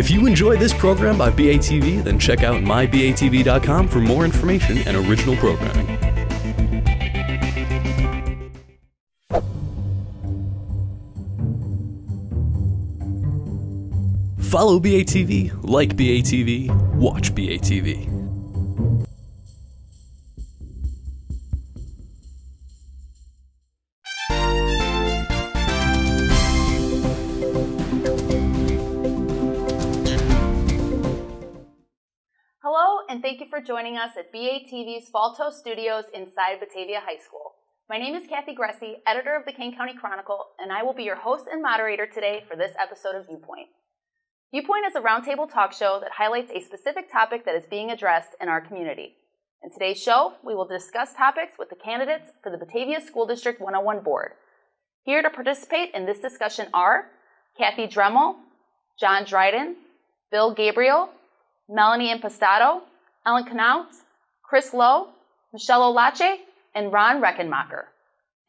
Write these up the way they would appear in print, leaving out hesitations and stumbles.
If you enjoy this program by BATV, then check out mybatv.com for more information and original programming. Follow BATV, like BATV, watch BATV. Hello, and thank you for joining us at BATV's Falto Studios inside Batavia High School. My name is Kathy Gressy, editor of the Kane County Chronicle, and I will be your host and moderator today for this episode of Viewpoint. Viewpoint is a roundtable talk show that highlights a specific topic that is being addressed in our community. In today's show, we will discuss topics with the candidates for the Batavia School District 101 Board. Here to participate in this discussion are Kathy Dremel, John Dryden, Bill Gabriel, Melanie Impastato, Ellen Knautz, Chris Lowe, Michelle Olache, and Ron Reckenmacher.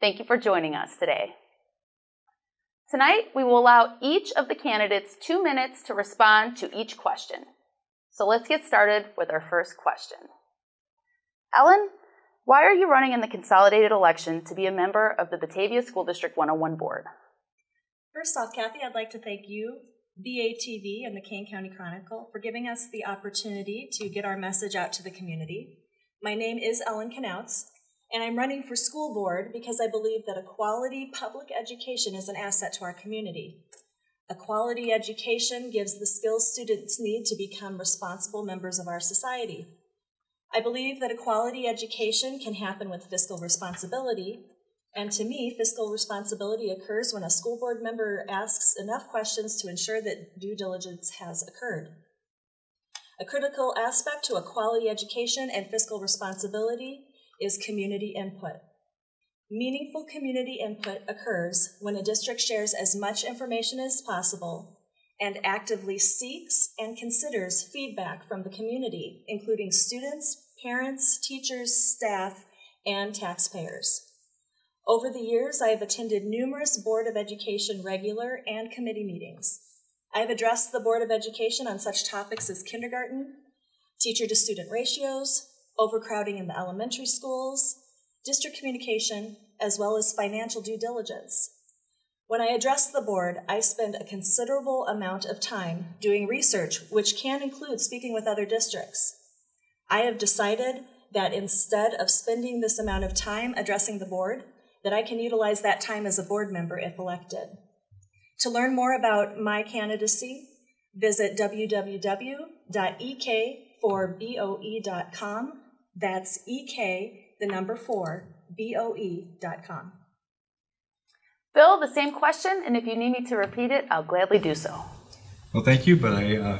Thank you for joining us today. Tonight, we will allow each of the candidates 2 minutes to respond to each question. So let's get started with our first question. Ellen, why are you running in the consolidated election to be a member of the Batavia School District 101 Board? First off, Kathy, I'd like to thank you, BATV and the Kane County Chronicle, for giving us the opportunity to get our message out to the community. My name is Ellen Knautz, and I'm running for school board because I believe that a quality public education is an asset to our community. A quality education gives the skills students need to become responsible members of our society. I believe that a quality education can happen with fiscal responsibility, and to me, fiscal responsibility occurs when a school board member asks enough questions to ensure that due diligence has occurred. A critical aspect to a quality education and fiscal responsibility is community input. Meaningful community input occurs when a district shares as much information as possible and actively seeks and considers feedback from the community, including students, parents, teachers, staff, and taxpayers. Over the years, I have attended numerous Board of Education regular and committee meetings. I have addressed the Board of Education on such topics as kindergarten, teacher-to-student ratios, overcrowding in the elementary schools, district communication, as well as financial due diligence. When I address the board, I spend a considerable amount of time doing research, which can include speaking with other districts. I have decided that instead of spending this amount of time addressing the board, that I can utilize that time as a board member if elected. To learn more about my candidacy, visit www.ek4boe.com. That's ek4boe.com. Bill, the same question, and if you need me to repeat it, I'll gladly do so. Well, thank you, but I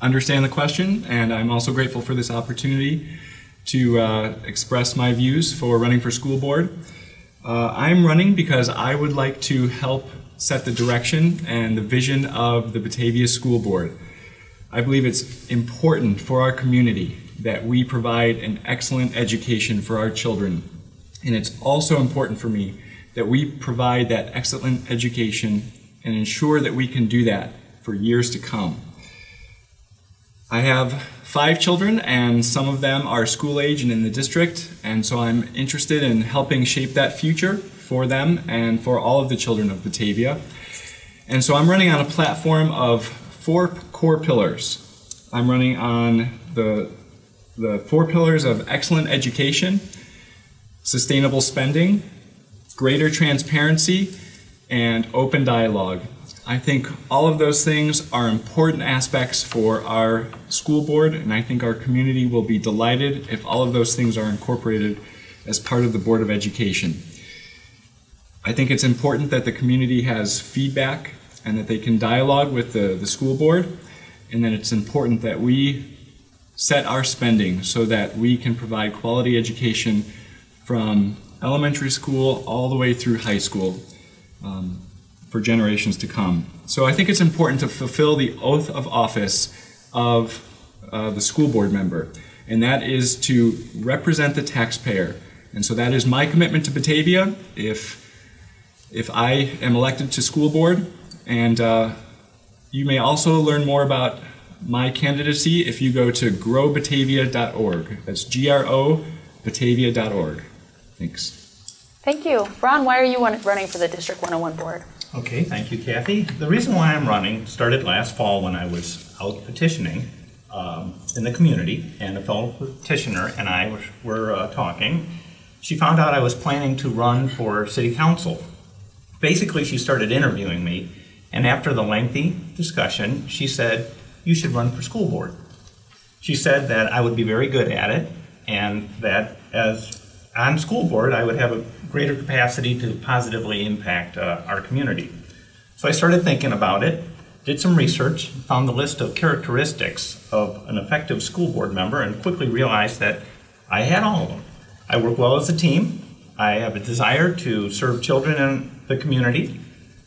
understand the question, and I'm also grateful for this opportunity to express my views for running for school board. I'm running because I would like to help set the direction and the vision of the Batavia School Board. I believe it's important for our community that we provide an excellent education for our children. And it's also important for me that we provide that excellent education and ensure that we can do that for years to come. I have 5 children, and some of them are school age and in the district, and so I'm interested in helping shape that future for them and for all of the children of Batavia. And so I'm running on a platform of 4 core pillars. I'm running on the 4 pillars of excellent education, sustainable spending, greater transparency, and open dialogue. I think all of those things are important aspects for our school board, and I think our community will be delighted if all of those things are incorporated as part of the Board of Education. I think it's important that the community has feedback and that they can dialogue with the school board, and then it's important that we set our spending so that we can provide quality education from elementary school all the way through high school for generations to come. So I think it's important to fulfill the oath of office of the school board member, and that is to represent the taxpayer. And so that is my commitment to Batavia if I am elected to school board, and You may also learn more about my candidacy if you go to growbatavia.org. That's GRO Batavia.org. Thanks. Thank you. Ron, why are you running for the District 101 board? Okay, thank you, Kathy. The reason why I'm running started last fall when I was out petitioning in the community, and a fellow petitioner and I were talking. She found out I was planning to run for city council. Basically, she started interviewing me, and after the lengthy discussion, she said, "You should run for school board." She said that I would be very good at it, and that as on school board, I would have a greater capacity to positively impact our community. So I started thinking about it, did some research, found the list of characteristics of an effective school board member, and quickly realized that I had all of them. I work well as a team. I have a desire to serve children in the community.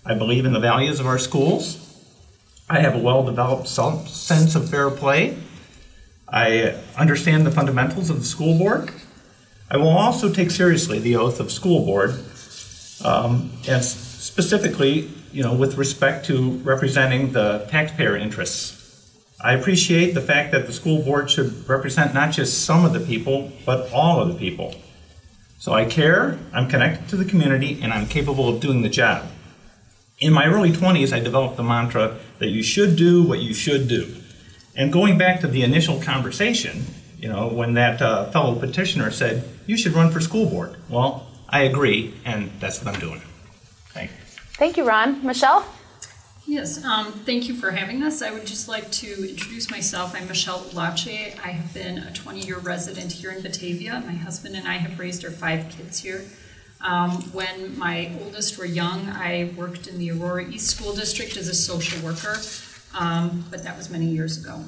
I believe in the values of our schools. I have a well-developed sense of fair play. I understand the fundamentals of the school board. I will also take seriously the oath of school board, and specifically, with respect to representing the taxpayer interests. I appreciate the fact that the school board should represent not just some of the people, but all of the people. So I care, I'm connected to the community, and I'm capable of doing the job. In my early 20s, I developed the mantra that you should do what you should do. And going back to the initial conversation, when that fellow petitioner said, "You should run for school board." Well, I agree, and that's what I'm doing. Thank you. Thank you, Ron. Michelle? Yes, thank you for having us. I would just like to introduce myself. I'm Michelle Lache. I have been a 20-year resident here in Batavia. My husband and I have raised our 5 kids here. When my oldest were young, I worked in the Aurora East School District as a social worker, but that was many years ago.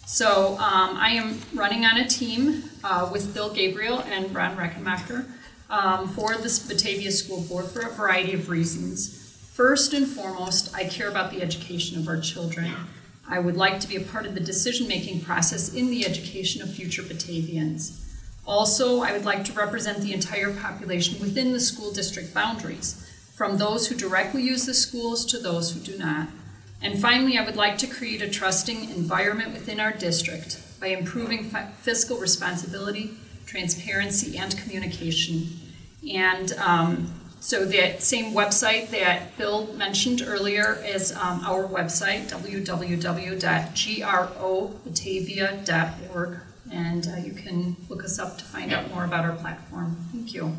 So I am running on a team with Bill Gabriel and Ron Reckenmacher for this Batavia School Board for a variety of reasons. First and foremost, I care about the education of our children. I would like to be a part of the decision-making process in the education of future Batavians. Also, I would like to represent the entire population within the school district boundaries, from those who directly use the schools to those who do not. And finally, I would like to create a trusting environment within our district by improving fiscal responsibility, transparency, and communication. And so that same website that Bill mentioned earlier is our website, www.grobatavia.org, and you can look us up to find out more about our platform. Thank you.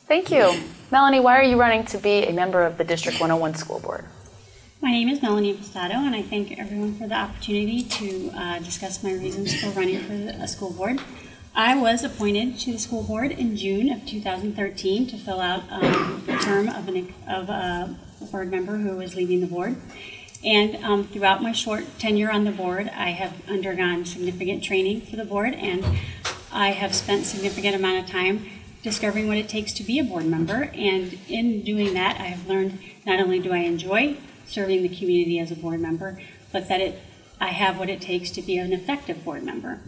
Thank you. Melanie, why are you running to be a member of the District 101 School Board? My name is Melanie Pistato, and I thank everyone for the opportunity to discuss my reasons for running for a school board. I was appointed to the school board in June of 2013 to fill out the term of a board member who was leaving the board. And throughout my short tenure on the board, I have undergone significant training for the board, and I have spent a significant amount of time discovering what it takes to be a board member. And in doing that, I have learned not only do I enjoy serving the community as a board member, but that I have what it takes to be an effective board member.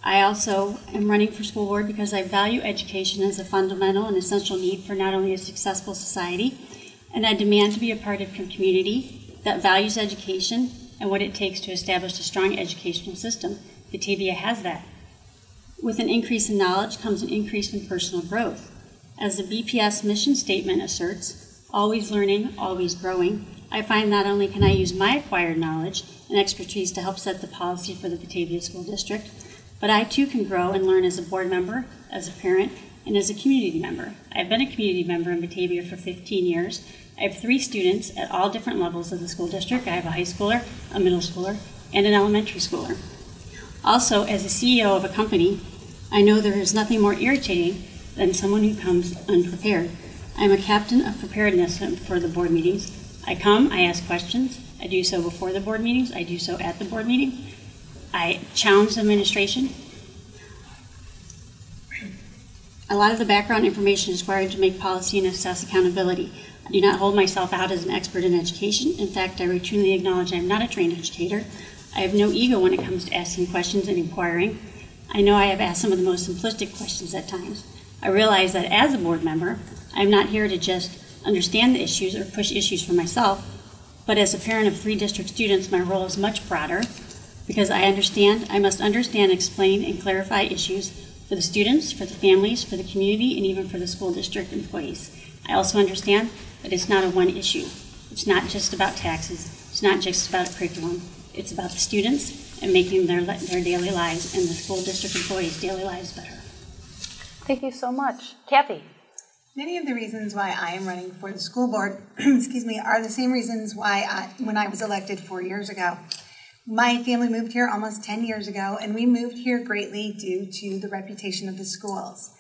I also am running for school board because I value education as a fundamental and essential need for not only a successful society, and I demand to be a part of a community that values education and what it takes to establish a strong educational system. Batavia has that. With an increase in knowledge comes an increase in personal growth. As the BPS mission statement asserts, always learning, always growing, I find not only can I use my acquired knowledge and expertise to help set the policy for the Batavia School District, but I too can grow and learn as a board member, as a parent, and as a community member. I've been a community member in Batavia for 15 years. I have 3 students at all different levels of the school district. I have a high schooler, a middle schooler, and an elementary schooler. Also, as a CEO of a company, I know there is nothing more irritating than someone who comes unprepared. I'm a captain of preparedness for the board meetings. I come, I ask questions. I do so before the board meetings. I do so at the board meeting. I challenge the administration. A lot of the background information is required to make policy and assess accountability. I do not hold myself out as an expert in education. In fact, I routinely acknowledge I am not a trained educator. I have no ego when it comes to asking questions and inquiring. I know I have asked some of the most simplistic questions at times. I realize that as a board member, I am not here to just understand the issues or push issues for myself, But as a parent of 3 district students, my role is much broader because I must understand, explain, and clarify issues for the students, for the families, for the community, and even for the school district employees. I also understand that it's not a one issue. It's not just about taxes. It's not just about a curriculum. It's about the students and making their daily lives and the school district employees' daily lives better. Thank you so much. Kathy. Many of the reasons why I am running for the school board, excuse me, are the same reasons why when I was elected 4 years ago. My family moved here almost 10 years ago, and we moved here greatly due to the reputation of the schools.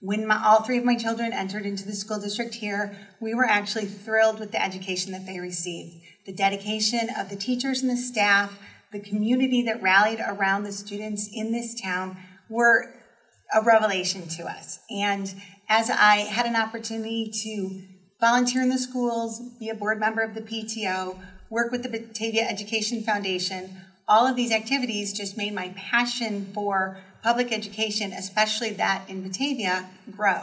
When all 3 of my children entered into the school district here, we were actually thrilled with the education that they received. The dedication of the teachers and the staff, the community that rallied around the students in this town were a revelation to us. And as I had an opportunity to volunteer in the schools, be a board member of the PTO, work with the Batavia Education Foundation, all of these activities just made my passion for public education, especially that in Batavia, grow.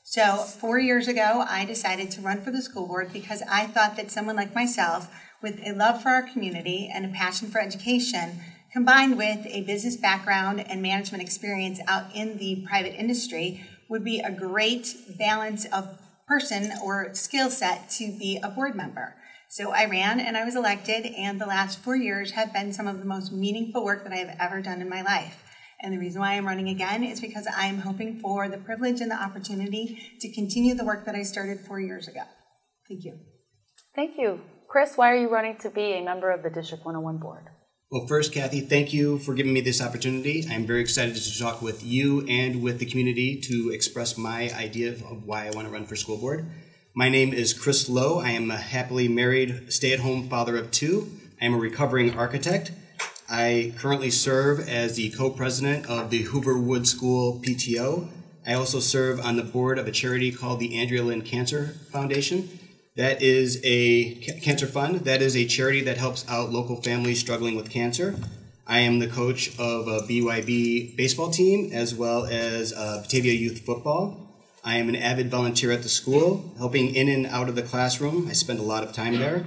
So 4 years ago, I decided to run for the school board because I thought that someone like myself, with a love for our community and a passion for education, combined with a business background and management experience out in the private industry, would be a great balance of person or skill set to be a board member. So I ran and I was elected, and the last 4 years have been some of the most meaningful work that I have ever done in my life. And the reason why I'm running again is because I am hoping for the privilege and the opportunity to continue the work that I started 4 years ago. Thank you. Thank you. Chris, why are you running to be a member of the District 101 board? Well, first, Kathy, thank you for giving me this opportunity. I'm very excited to talk with you and with the community to express my idea of why I want to run for school board. My name is Chris Lowe. I am a happily married stay-at-home father of 2. I am a recovering architect. I currently serve as the co-president of the Hoover Wood School PTO. I also serve on the board of a charity called the Andrea Lynn Cancer Foundation. That is a cancer fund. That is a charity that helps out local families struggling with cancer. I am the coach of a BYB baseball team as well as Batavia Youth Football. I am an avid volunteer at the school, helping in and out of the classroom. I spend a lot of time there.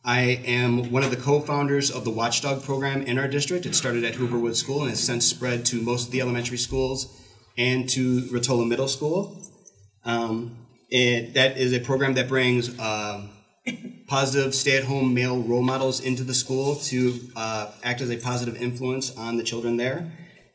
I am one of the co-founders of the Watchdog program in our district. It started at Hoover Wood School and has since spread to most of the elementary schools and to Rotolo Middle School. That is a program that brings positive stay-at-home male role models into the school to act as a positive influence on the children there.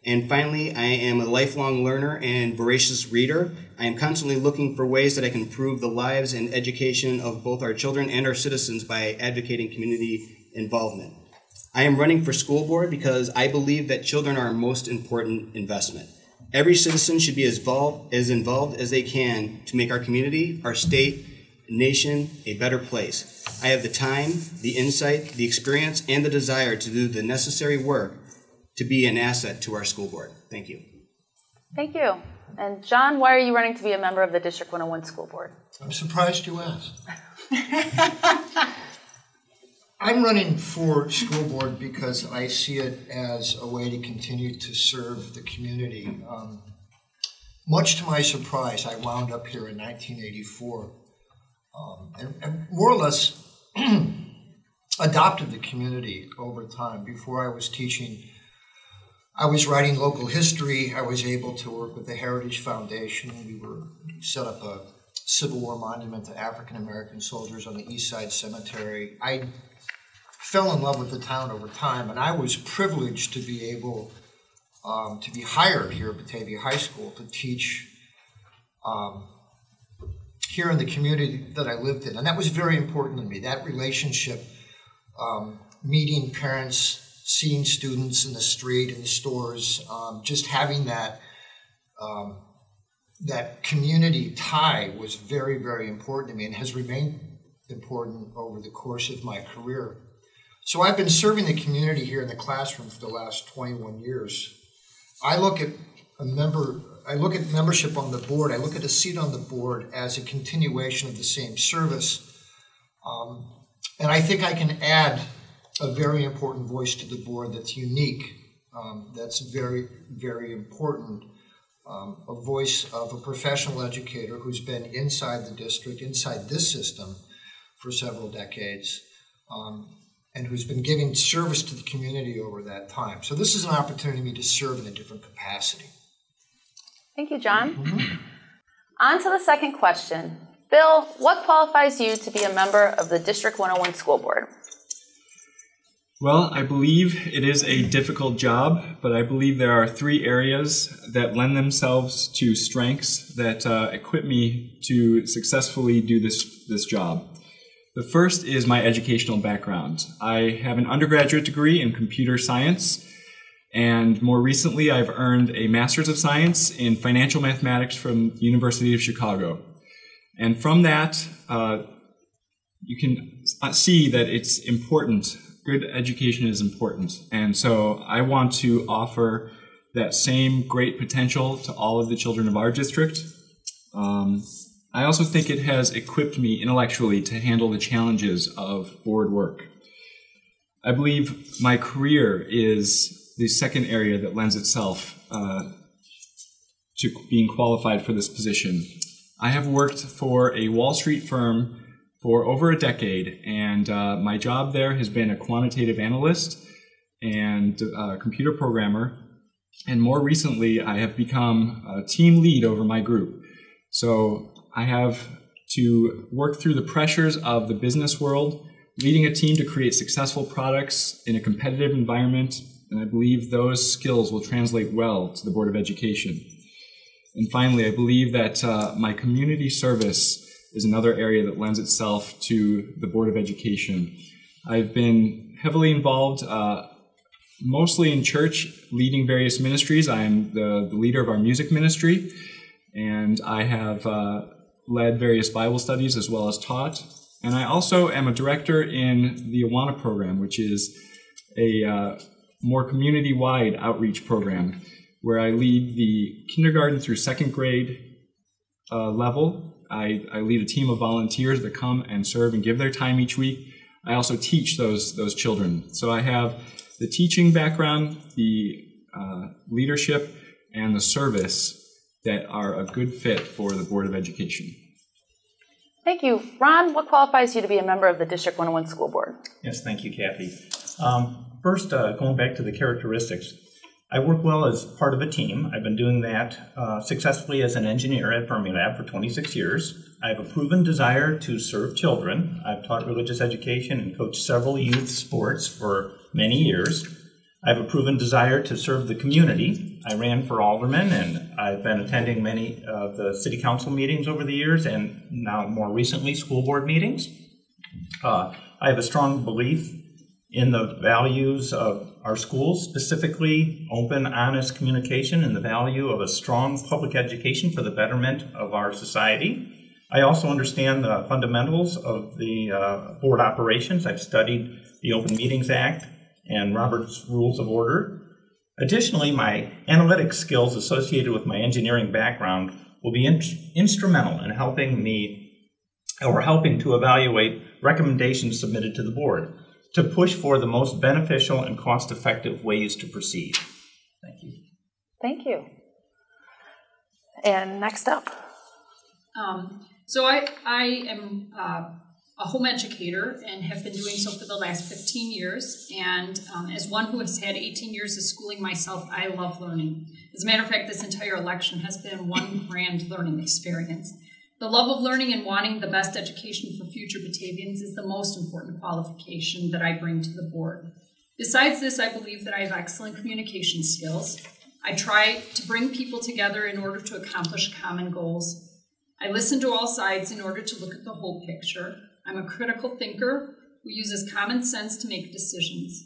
And finally, I am a lifelong learner and voracious reader. I am constantly looking for ways that I can improve the lives and education of both our children and our citizens by advocating community involvement. I am running for school board because I believe that children are our most important investment. Every citizen should be as involved as they can to make our community, our state, nation a better place. I have the time, the insight, the experience, and the desire to do the necessary work to be an asset to our school board. Thank you. Thank you. And John, why are you running to be a member of the District 101 School Board? I'm surprised you asked. I'm running for school board because I see it as a way to continue to serve the community. Much to my surprise, I wound up here in 1984 and more or less adopted the community over time. Before I was teaching, I was writing local history. I was able to work with the Heritage Foundation. We set up a Civil War monument to African American soldiers on the East Side Cemetery. I fell in love with the town over time, and I was privileged to be able to be hired here at Batavia High School to teach here in the community that I lived in. And that was very important to me, that relationship, meeting parents, seeing students in the street, in the stores, just having that that community tie was very, very important to me and has remained important over the course of my career. So I've been serving the community here in the classroom for the last 21 years. I look at membership on the board, I look at a seat on the board as a continuation of the same service. And I think I can add a very important voice to the board that's unique, that's very, very important. A voice of a professional educator who's been inside the district, inside this system for several decades. and who's been giving service to the community over that time. So this is an opportunity for me to serve in a different capacity. Thank you, John. On to the second question. Bill, what qualifies you to be a member of the District 101 School Board? Well, I believe it is a difficult job, but I believe there are 3 areas that lend themselves to strengths that equip me to successfully do this job. The first is my educational background. I have an undergraduate degree in computer science, and more recently I've earned a Master's of Science in Financial Mathematics from the University of Chicago. And from that, you can see that it's important. Good education is important. And so I want to offer that same great potential to all of the children of our district. I also think it has equipped me intellectually to handle the challenges of board work. I believe my career is the second area that lends itself to being qualified for this position. I have worked for a Wall Street firm for over a decade, and my job there has been a quantitative analyst and computer programmer, and more recently I have become a team lead over my group. So I have to work through the pressures of the business world, leading a team to create successful products in a competitive environment, and I believe those skills will translate well to the Board of Education. And finally, I believe that my community service is another area that lends itself to the Board of Education. I've been heavily involved, mostly in church, leading various ministries. I am the leader of our music ministry, and I have led various Bible studies as well as taught. And I also am a director in the Awana program, which is a more community-wide outreach program where I lead the kindergarten through second grade level. I lead a team of volunteers that come and serve and give their time each week. I also teach those children. So I have the teaching background, the leadership, and the service that are a good fit for the Board of Education. Thank you. Ron, what qualifies you to be a member of the District 101 School Board? Yes, thank you, Kathy. First, going back to the characteristics, I work well as part of a team. I've been doing that successfully as an engineer at Fermilab for 26 years. I have a proven desire to serve children. I've taught religious education and coached several youth sports for many years. I have a proven desire to serve the community. I ran for alderman, and I've been attending many of the city council meetings over the years, and now more recently school board meetings. I have a strong belief in the values of our schools, specifically open, honest communication and the value of a strong public education for the betterment of our society. I also understand the fundamentals of the board operations. I've studied the Open Meetings Act and Robert's Rules of Order. Additionally, my analytic skills associated with my engineering background will be instrumental in helping to evaluate recommendations submitted to the board to push for the most beneficial and cost-effective ways to proceed. Thank you. Thank you. And next up. So I am a home educator and have been doing so for the last 15 years. And as one who has had 18 years of schooling myself, I love learning. As a matter of fact, this entire election has been one grand learning experience. The love of learning and wanting the best education for future Batavians is the most important qualification that I bring to the board. Besides this, I believe that I have excellent communication skills. I try to bring people together in order to accomplish common goals. I listen to all sides in order to look at the whole picture. I'm a critical thinker who uses common sense to make decisions.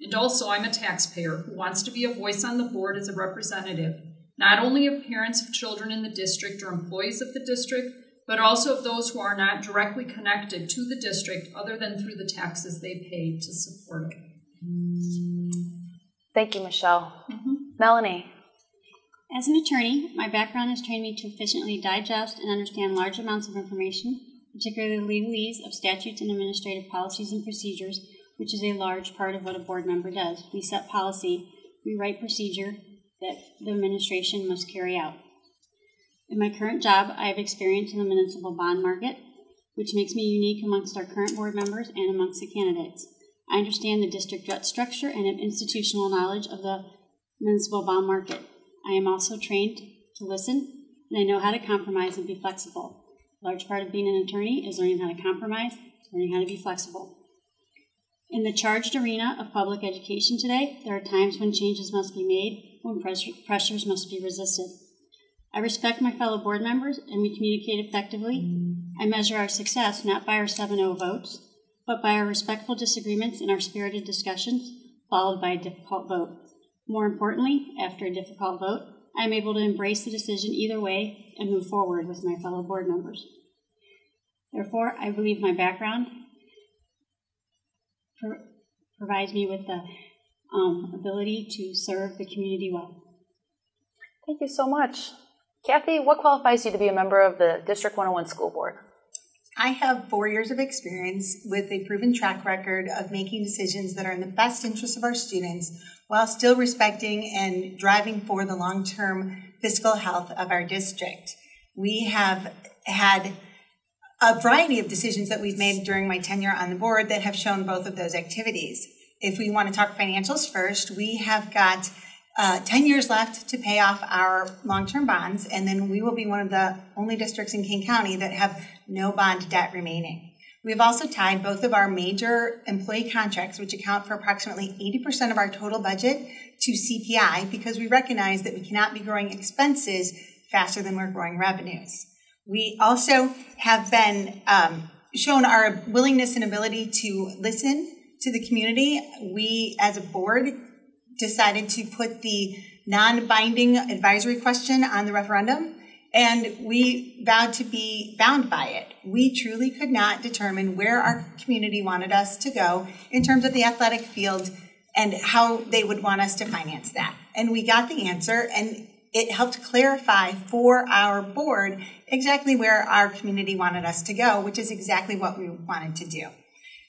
And also, I'm a taxpayer who wants to be a voice on the board as a representative, not only of parents of children in the district or employees of the district, but also of those who are not directly connected to the district other than through the taxes they pay to support it. Thank you, Michelle. Melanie. As an attorney, my background has trained me to efficiently digest and understand large amounts of information, particularly the legalese of statutes and administrative policies and procedures, which is a large part of what a board member does. We set policy, we write procedure that the administration must carry out. In my current job, I have experience in the municipal bond market, which makes me unique amongst our current board members and amongst the candidates. I understand the district gut structure and have institutional knowledge of the municipal bond market. I am also trained to listen, and I know how to compromise and be flexible. A large part of being an attorney is learning how to compromise, learning how to be flexible. In the charged arena of public education today, there are times when changes must be made, when pressures must be resisted. I respect my fellow board members, and we communicate effectively. I measure our success not by our 7-0 votes, but by our respectful disagreements and our spirited discussions, followed by a difficult vote. More importantly, after a difficult vote, I am able to embrace the decision either way and move forward with my fellow board members. Therefore, I believe my background provides me with the ability to serve the community well. Thank you so much. Kathy, what qualifies you to be a member of the District 101 School Board? I have 4 years of experience with a proven track record of making decisions that are in the best interest of our students while still respecting and driving for the long-term fiscal health of our district. We have had a variety of decisions that we've made during my tenure on the board that have shown both of those activities. If we want to talk financials first, we have got 10 years left to pay off our long-term bonds, and then we will be one of the only districts in Kane County that have no bond debt remaining. We've also tied both of our major employee contracts, which account for approximately 80% of our total budget, to CPI because we recognize that we cannot be growing expenses faster than we're growing revenues. We also have been shown our willingness and ability to listen to the community. We, as a board, decided to put the non-binding advisory question on the referendum, and we vowed to be bound by it. We truly could not determine where our community wanted us to go in terms of the athletic field and how they would want us to finance that. And we got the answer, and it helped clarify for our board exactly where our community wanted us to go, which is exactly what we wanted to do.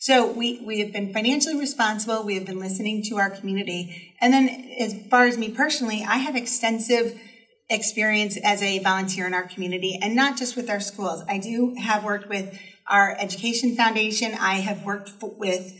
So we have been financially responsible, we have been listening to our community, and then as far as me personally, I have extensive experience as a volunteer in our community, and not just with our schools. I do have worked with our education foundation, I have worked with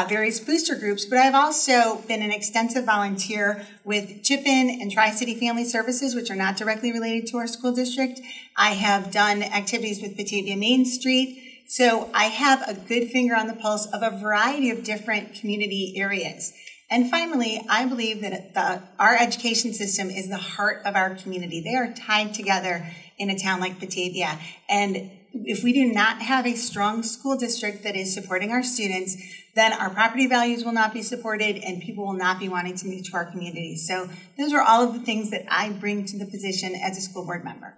various booster groups, but I've also been an extensive volunteer with Chip-In and Tri-City Family Services, which are not directly related to our school district. I have done activities with Batavia Main Street. So I have a good finger on the pulse of a variety of different community areas. And finally, I believe that our education system is the heart of our community. They are tied together in a town like Batavia. And if we do not have a strong school district that is supporting our students, then our property values will not be supported and people will not be wanting to move to our community. So those are all of the things that I bring to the position as a school board member.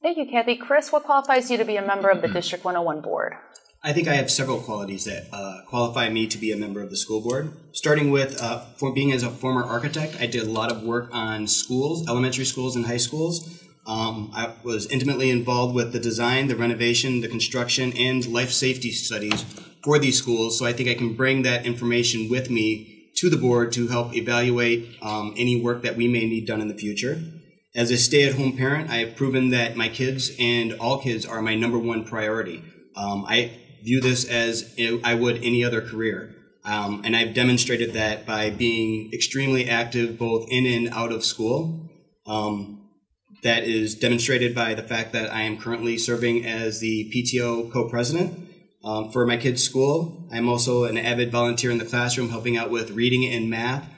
Thank you, Kathy. Chris, what qualifies you to be a member of the District 101 board? I think I have several qualities that qualify me to be a member of the school board. Starting with for being as a former architect, I did a lot of work on schools, elementary schools and high schools. I was intimately involved with the design, the renovation, the construction, and life safety studies for these schools. So I think I can bring that information with me to the board to help evaluate any work that we may need done in the future. As a stay-at-home parent, I have proven that my kids and all kids are my #1 priority. I view this as I would any other career. And I've demonstrated that by being extremely active both in and out of school. That is demonstrated by the fact that I am currently serving as the PTO co-president for my kids' school. I'm also an avid volunteer in the classroom helping out with reading and math.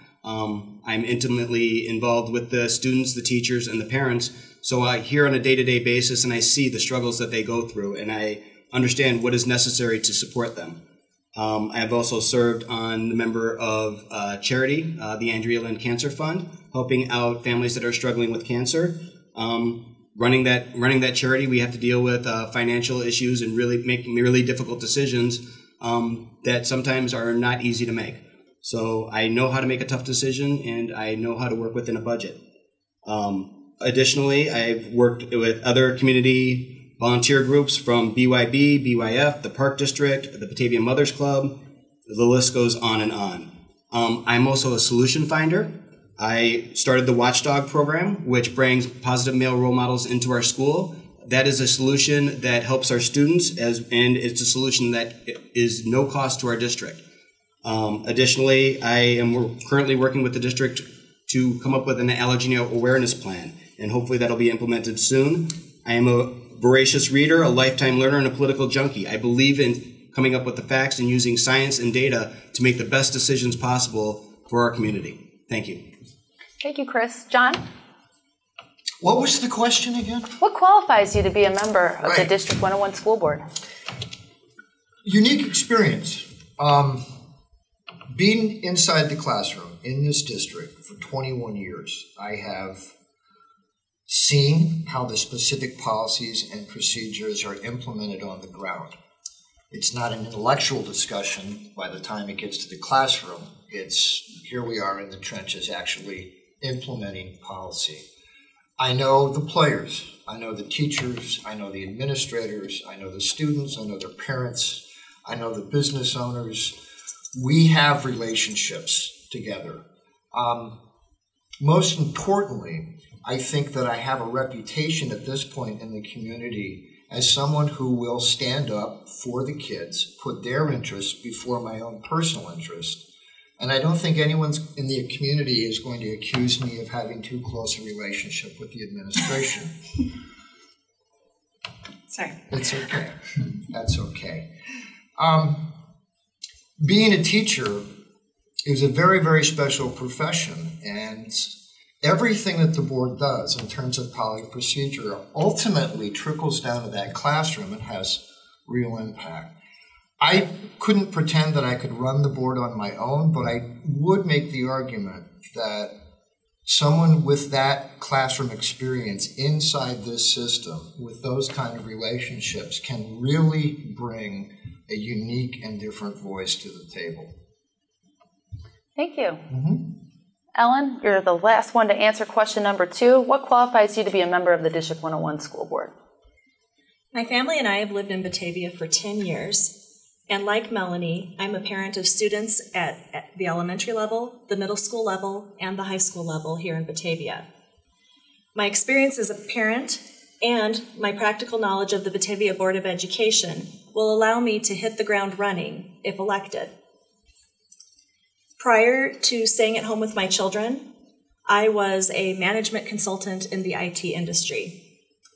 I'm intimately involved with the students, the teachers, and the parents. So I hear on a day-to-day basis and I see the struggles that they go through and I understand what is necessary to support them. I have also served on the member of charity, the Andrea Lynn Cancer Fund, helping out families that are struggling with cancer. Running that charity, we have to deal with financial issues and really making really difficult decisions that sometimes are not easy to make. So I know how to make a tough decision and I know how to work within a budget. Additionally, I've worked with other community volunteer groups from BYB, BYF, the Park District, the Batavia Mothers Club. The list goes on and on. I'm also a solution finder. I started the Watchdog program, which brings positive male role models into our school that is a solution that helps our students, and it's a solution that is no cost to our district. Additionally, I am currently working with the district to come up with an allergy awareness plan, and hopefully that'll be implemented soon. I am a voracious reader, a lifetime learner, and a political junkie. I believe in coming up with the facts and using science and data to make the best decisions possible for our community. Thank you. Thank you, Chris. John? What was the question again? What qualifies you to be a member of the Right. District 101 School Board? Unique experience. Being inside the classroom in this district for 21 years, I have seen how the specific policies and procedures are implemented on the ground. It's not an intellectual discussion by the time it gets to the classroom. It's here we are in the trenches actually implementing policy. I know the players, I know the teachers, I know the administrators, I know the students, I know their parents, I know the business owners. We have relationships together. Most importantly, I think that I have a reputation at this point in the community as someone who will stand up for the kids, put their interests before my own personal interest. And I don't think anyone in the community is going to accuse me of having too close a relationship with the administration. Sorry. It's okay. That's okay. Being a teacher is a very, very special profession, and everything that the board does in terms of policy procedure ultimately trickles down to that classroom and has real impact. I couldn't pretend that I could run the board on my own, but I would make the argument that someone with that classroom experience inside this system with those kind of relationships can really bring a unique and different voice to the table. Thank you. Ellen, you're the last one to answer question number 2. What qualifies you to be a member of the District 101 School Board? My family and I have lived in Batavia for 10 years. And like Melanie, I'm a parent of students at the elementary level, the middle school level, and the high school level here in Batavia. My experience as a parent and my practical knowledge of the Batavia Board of Education will allow me to hit the ground running if elected. Prior to staying at home with my children, I was a management consultant in the IT industry.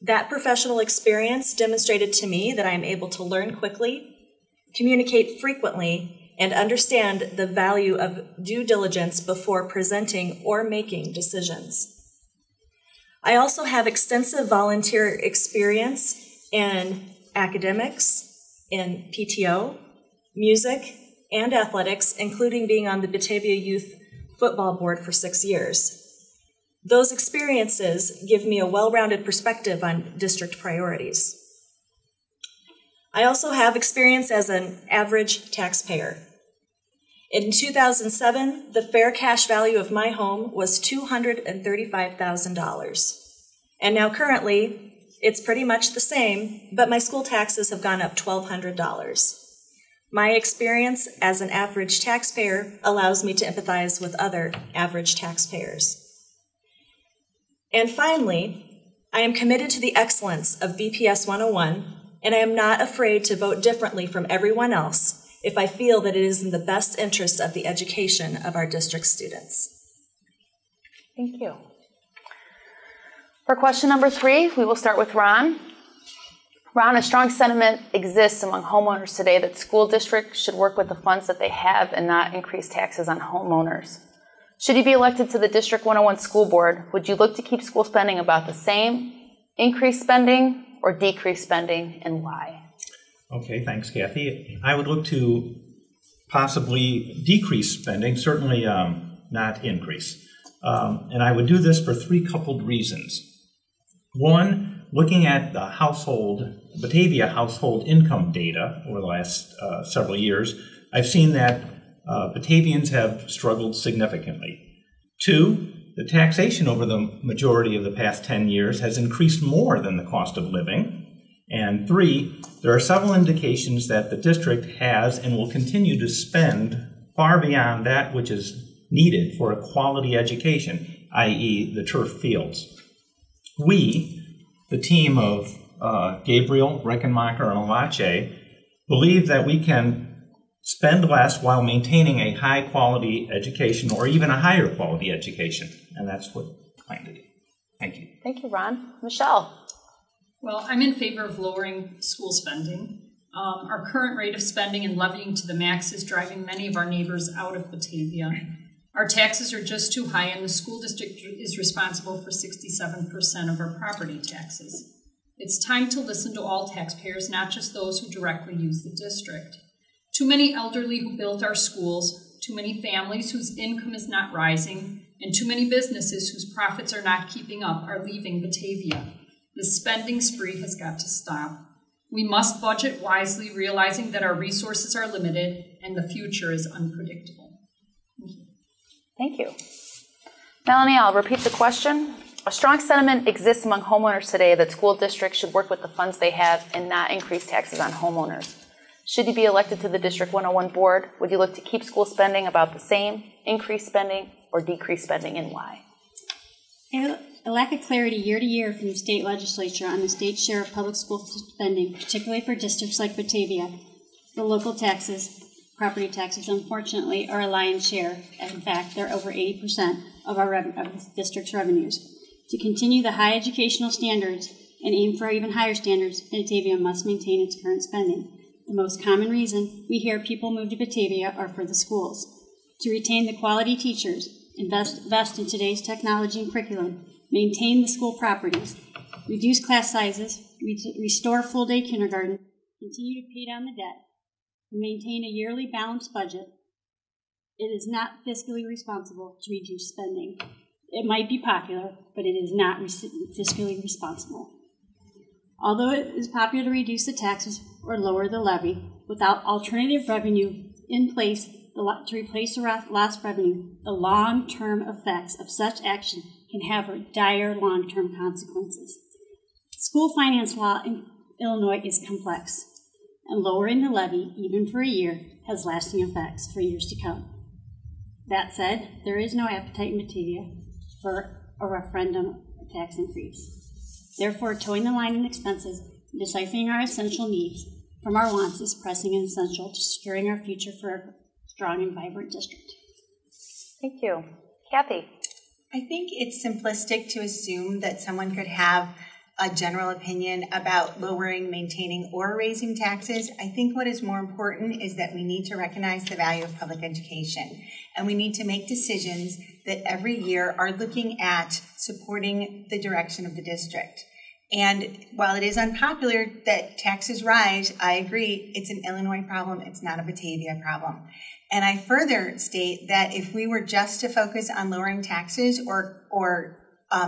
That professional experience demonstrated to me that I am able to learn quickly, communicate frequently, and understand the value of due diligence before presenting or making decisions. I also have extensive volunteer experience in academics, in PTO, music, and athletics, including being on the Batavia Youth Football Board for 6 years. Those experiences give me a well-rounded perspective on district priorities. I also have experience as an average taxpayer. In 2007, the fair cash value of my home was $235,000. And now currently, it's pretty much the same, but my school taxes have gone up $1,200. My experience as an average taxpayer allows me to empathize with other average taxpayers. And finally, I am committed to the excellence of BPS 101, and I am not afraid to vote differently from everyone else if I feel that it is in the best interest of the education of our district students. Thank you. For question number 3, we will start with Ron. Ron, a strong sentiment exists among homeowners today that school districts should work with the funds that they have and not increase taxes on homeowners. Should you be elected to the District 101 School Board, would you look to keep school spending about the same, increase spending, or decrease spending, and why? Okay, thanks, Kathy. I would look to possibly decrease spending, certainly not increase. And I would do this for 3 coupled reasons. One, looking at the Batavia household income data over the last several years, I've seen that Batavians have struggled significantly. 2, the taxation over the majority of the past 10 years has increased more than the cost of living. And 3, there are several indications that the district has and will continue to spend far beyond that which is needed for a quality education, i.e. the turf fields. We, the team of Gabriel, Reckenmacher, and Lache believe that we can spend less while maintaining a high-quality education or even a higher quality education, and that's what I plan to do. Thank you. Thank you, Ron. Michelle? Well, I'm in favor of lowering school spending. Our current rate of spending and levying to the max is driving many of our neighbors out of Batavia. Our taxes are just too high, and the school district is responsible for 67% of our property taxes. It's time to listen to all taxpayers, not just those who directly use the district. Too many elderly who built our schools, too many families whose income is not rising, and too many businesses whose profits are not keeping up are leaving Batavia. The spending spree has got to stop. We must budget wisely, realizing that our resources are limited and the future is unpredictable. Thank you. Thank you. Melanie, I'll repeat the question. A strong sentiment exists among homeowners today that school districts should work with the funds they have and not increase taxes on homeowners. Should you be elected to the District 101 board, would you look to keep school spending about the same, increase spending, or decrease spending, and why? A lack of clarity year to year from the state legislature on the state's share of public school spending, particularly for districts like Batavia. The local taxes, property taxes, unfortunately, are a lion's share. In fact, they're over 80% of the district's revenues. To continue the high educational standards and aim for even higher standards, Batavia must maintain its current spending. The most common reason we hear people move to Batavia are for the schools. To retain the quality teachers, invest in today's technology and curriculum, maintain the school properties, reduce class sizes, restore full-day kindergarten, continue to pay down the debt, and maintain a yearly balanced budget. It is not fiscally responsible to reduce spending. It might be popular, but it is not fiscally responsible. Although it is popular to reduce the taxes or lower the levy, without alternative revenue in place to replace the lost revenue, the long-term effects of such action can have dire long-term consequences. School finance law in Illinois is complex, and lowering the levy, even for a year, has lasting effects for years to come. That said, there is no appetite in Batavia for a referendum or tax increase. Therefore, towing the line in expenses and deciphering our essential needs from our wants is pressing and essential to securing our future for a strong and vibrant district. Thank you. Kathy? I think it's simplistic to assume that someone could have a general opinion about lowering, maintaining, or raising taxes. I think what is more important is that we need to recognize the value of public education, and we need to make decisions that every year are looking at supporting the direction of the district. And while it is unpopular that taxes rise, I agree, it's an Illinois problem, it's not a Batavia problem. And I further state that if we were just to focus on lowering taxes or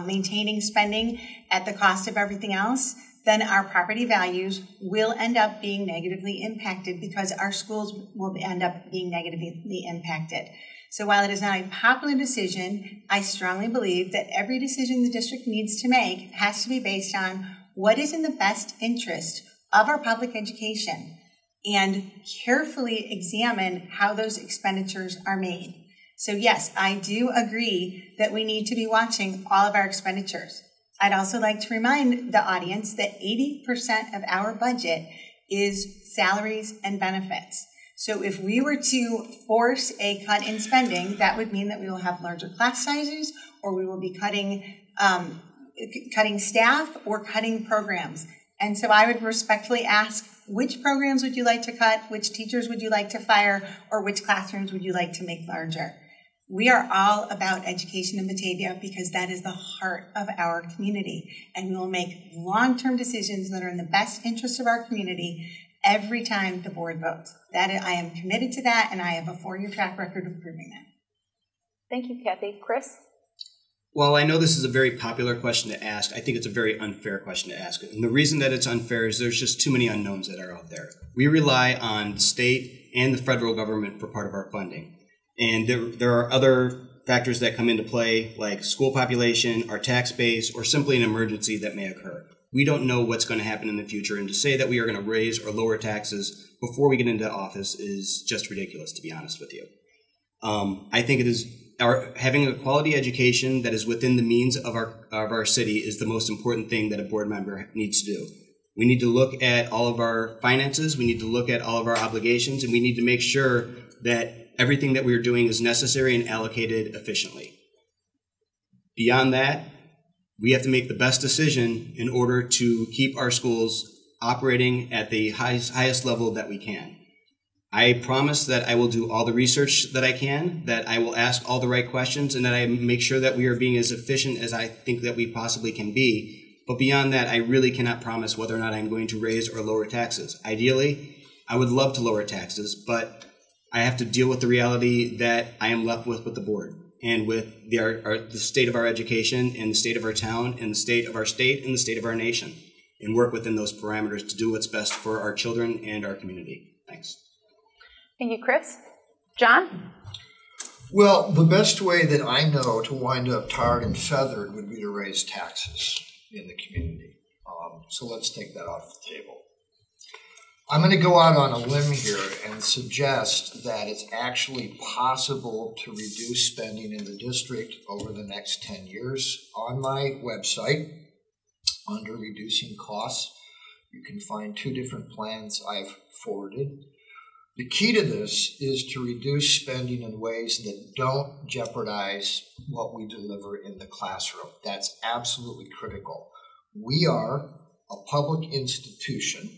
maintaining spending at the cost of everything else, then our property values will end up being negatively impacted because our schools will end up being negatively impacted. So while it is not a popular decision, I strongly believe that every decision the district needs to make has to be based on what is in the best interest of our public education and carefully examine how those expenditures are made. So yes, I do agree that we need to be watching all of our expenditures. I'd also like to remind the audience that 80% of our budget is salaries and benefits. So if we were to force a cut in spending, that would mean that we will have larger class sizes, or we will be cutting staff or cutting programs. And so I would respectfully ask, which programs would you like to cut? Which teachers would you like to fire? Or which classrooms would you like to make larger? We are all about education in Batavia because that is the heart of our community. And we will make long-term decisions that are in the best interest of our community every time the board votes. That I am committed to that, and I have a 4-year track record of proving that. Thank you, Kathy. Chris? Well, I know this is a very popular question to ask. I think it's a very unfair question to ask. And the reason that it's unfair is there's just too many unknowns that are out there. We rely on the state and the federal government for part of our funding. And there are other factors that come into play, like school population, our tax base, or simply an emergency that may occur. We don't know what's going to happen in the future, and to say that we are going to raise or lower taxes before we get into office is just ridiculous, to be honest with you. I think it is having a quality education that is within the means of our city is the most important thing that a board member needs to do. We need to look at all of our finances, we need to look at all of our obligations, and we need to make sure that everything that we are doing is necessary and allocated efficiently. Beyond that, we have to make the best decision in order to keep our schools operating at the highest level that we can. I promise that I will do all the research that I can, that I will ask all the right questions, and that I make sure that we are being as efficient as I think that we possibly can be. But beyond that, I really cannot promise whether or not I'm going to raise or lower taxes. Ideally, I would love to lower taxes, but I have to deal with the reality that I am left with the board and with the state of our education and the state of our town and the state of our state and the state of our nation, and work within those parameters to do what's best for our children and our community. Thanks. Thank you, Chris. John? Well, the best way that I know to wind up tarred and feathered would be to raise taxes in the community. So let's take that off the table. I'm going to go out on a limb here and suggest that it's actually possible to reduce spending in the district over the next 10 years. On my website, under reducing costs, you can find 2 different plans I've forwarded. The key to this is to reduce spending in ways that don't jeopardize what we deliver in the classroom. That's absolutely critical. We are a public institution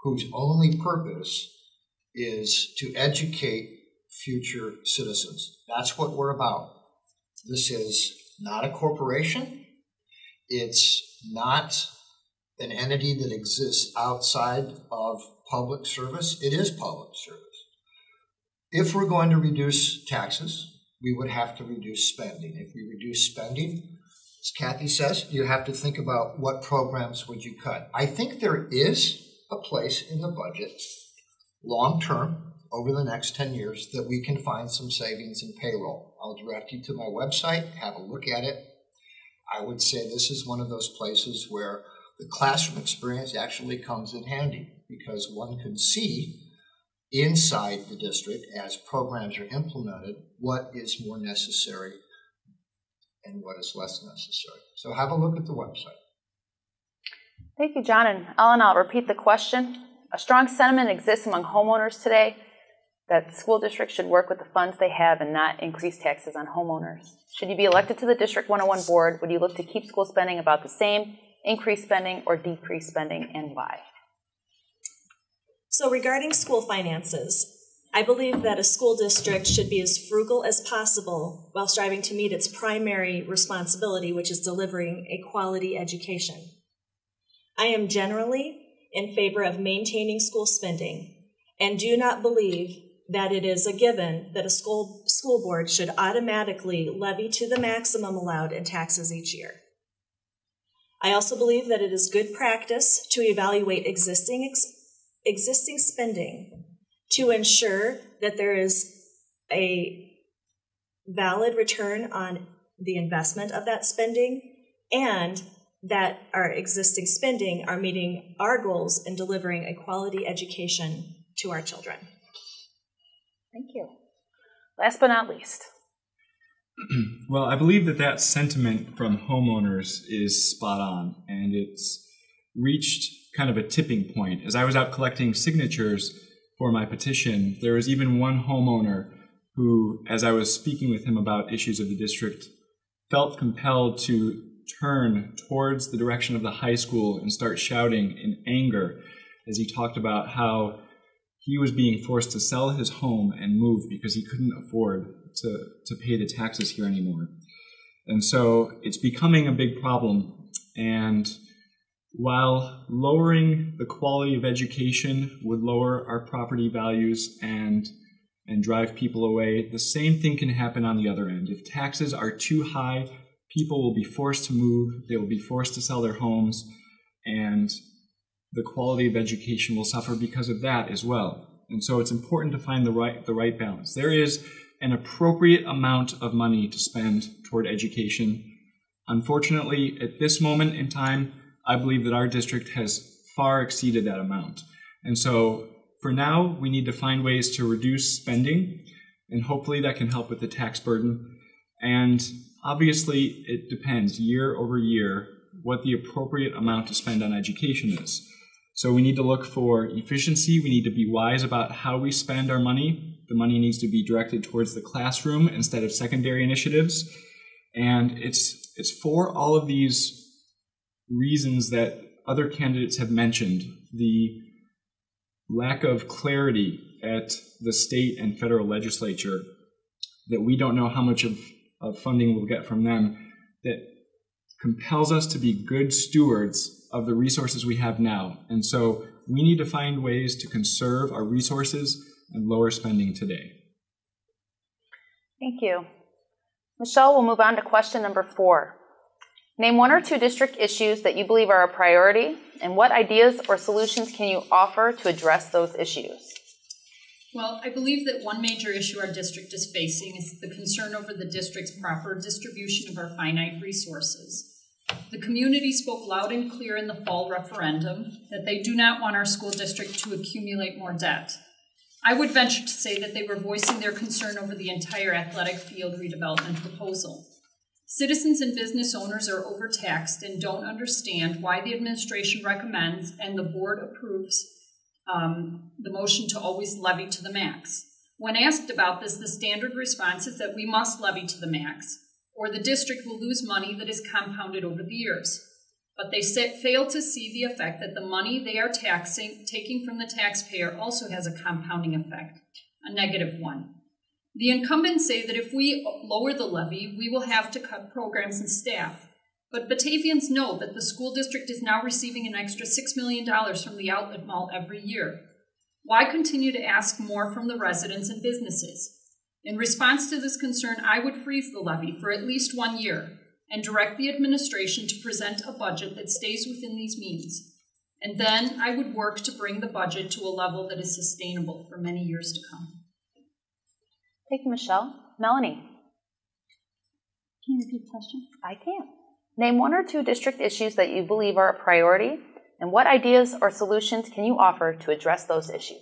whose only purpose is to educate future citizens. That's what we're about. This is not a corporation. It's not an entity that exists outside of public service. It is public service. If we're going to reduce taxes, we would have to reduce spending. If we reduce spending, as Kathy says, you have to think about what programs would you cut. I think there is a place in the budget, long term, over the next 10 years, that we can find some savings in payroll. I'll direct you to my website, have a look at it. I would say this is one of those places where the classroom experience actually comes in handy, because one can see inside the district, as programs are implemented, what is more necessary and what is less necessary. So have a look at the website. Thank you, John. And Ellen, I'll repeat the question. A strong sentiment exists among homeowners today that school districts should work with the funds they have and not increase taxes on homeowners. Should you be elected to the District 101 board, would you look to keep school spending about the same, increase spending, or decrease spending, and why? So regarding school finances, I believe that a school district should be as frugal as possible while striving to meet its primary responsibility, which is delivering a quality education. I am generally in favor of maintaining school spending and do not believe that it is a given that a school board should automatically levy to the maximum allowed in taxes each year. I also believe that it is good practice to evaluate existing spending to ensure that there is a valid return on the investment of that spending, and that our existing spending are meeting our goals in delivering a quality education to our children. Thank you. Last but not least. Well, I believe that sentiment from homeowners is spot on, and it's reached kind of a tipping point. As I was out collecting signatures for my petition, there was even one homeowner who, as I was speaking with him about issues of the district, felt compelled to turn towards the direction of the high school and start shouting in anger as he talked about how he was being forced to sell his home and move because he couldn't afford to pay the taxes here anymore. And so it's becoming a big problem. And while lowering the quality of education would lower our property values and drive people away, the same thing can happen on the other end. If taxes are too high, people will be forced to move, they will be forced to sell their homes, and the quality of education will suffer because of that as well. And so it's important to find the right balance. There is an appropriate amount of money to spend toward education. Unfortunately, at this moment in time, I believe that our district has far exceeded that amount. And so for now, we need to find ways to reduce spending, and hopefully that can help with the tax burden. And obviously, it depends year over year what the appropriate amount to spend on education is. So we need to look for efficiency. We need to be wise about how we spend our money. The money needs to be directed towards the classroom instead of secondary initiatives. And it's for all of these reasons that other candidates have mentioned. The lack of clarity at the state and federal legislature, that we don't know how much of funding we'll get from them, that compels us to be good stewards of the resources we have now. And so we need to find ways to conserve our resources and lower spending today. Thank you. Michelle, we'll move on to question number 4. Name 1 or 2 district issues that you believe are a priority, and what ideas or solutions can you offer to address those issues? Well, I believe that one major issue our district is facing is the concern over the district's proper distribution of our finite resources. The community spoke loud and clear in the fall referendum that they do not want our school district to accumulate more debt. I would venture to say that they were voicing their concern over the entire athletic field redevelopment proposal. Citizens and business owners are overtaxed and don't understand why the administration recommends and the board approves the motion to always levy to the max. When asked about this, the standard response is that we must levy to the max, or the district will lose money that is compounded over the years. But they fail to see the effect that the money they are taking from the taxpayer also has a compounding effect, a negative one. The incumbents say that if we lower the levy, we will have to cut programs and staff. But Batavians know that the school district is now receiving an extra $6 million from the outlet mall every year. Why continue to ask more from the residents and businesses? In response to this concern, I would freeze the levy for at least 1 year and direct the administration to present a budget that stays within these means. And then I would work to bring the budget to a level that is sustainable for many years to come. Thank you, Michelle. Melanie. Can you repeat the question? I can. Name 1 or 2 district issues that you believe are a priority, and what ideas or solutions can you offer to address those issues?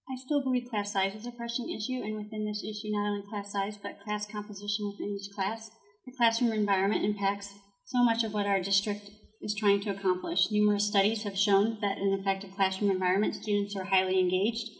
I still believe class size is a pressing issue, and within this issue, not only class size, but class composition within each class. The classroom environment impacts so much of what our district is trying to accomplish. Numerous studies have shown that in an effective classroom environment, students are highly engaged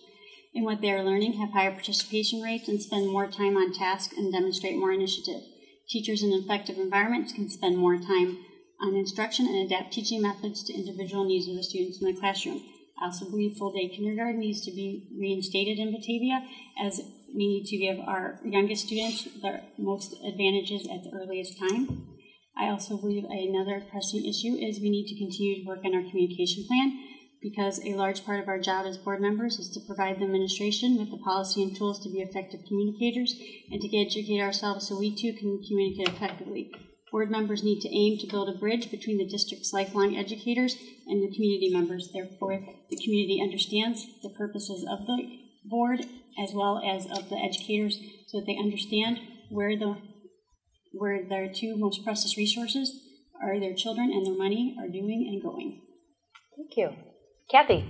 in what they are learning, have higher participation rates, and spend more time on task and demonstrate more initiative. Teachers in effective environments can spend more time on instruction and adapt teaching methods to individual needs of the students in the classroom. I also believe full-day kindergarten needs to be reinstated in Batavia, as we need to give our youngest students the most advantages at the earliest time. I also believe another pressing issue is we need to continue to work on our communication plan, because a large part of our job as board members is to provide the administration with the policy and tools to be effective communicators and to educate ourselves so we too can communicate effectively. Board members need to aim to build a bridge between the district's lifelong educators and the community members. Therefore, the community understands the purposes of the board as well as of the educators, so that they understand where their 2 most precious resources are, their children and their money, are doing and going. Thank you. Kathy.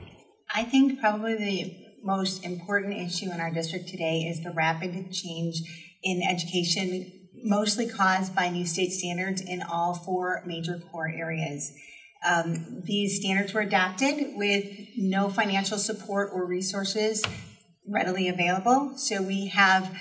I think probably the most important issue in our district today is the rapid change in education, mostly caused by new state standards in all 4 major core areas. These standards were adopted with no financial support or resources readily available. So we have,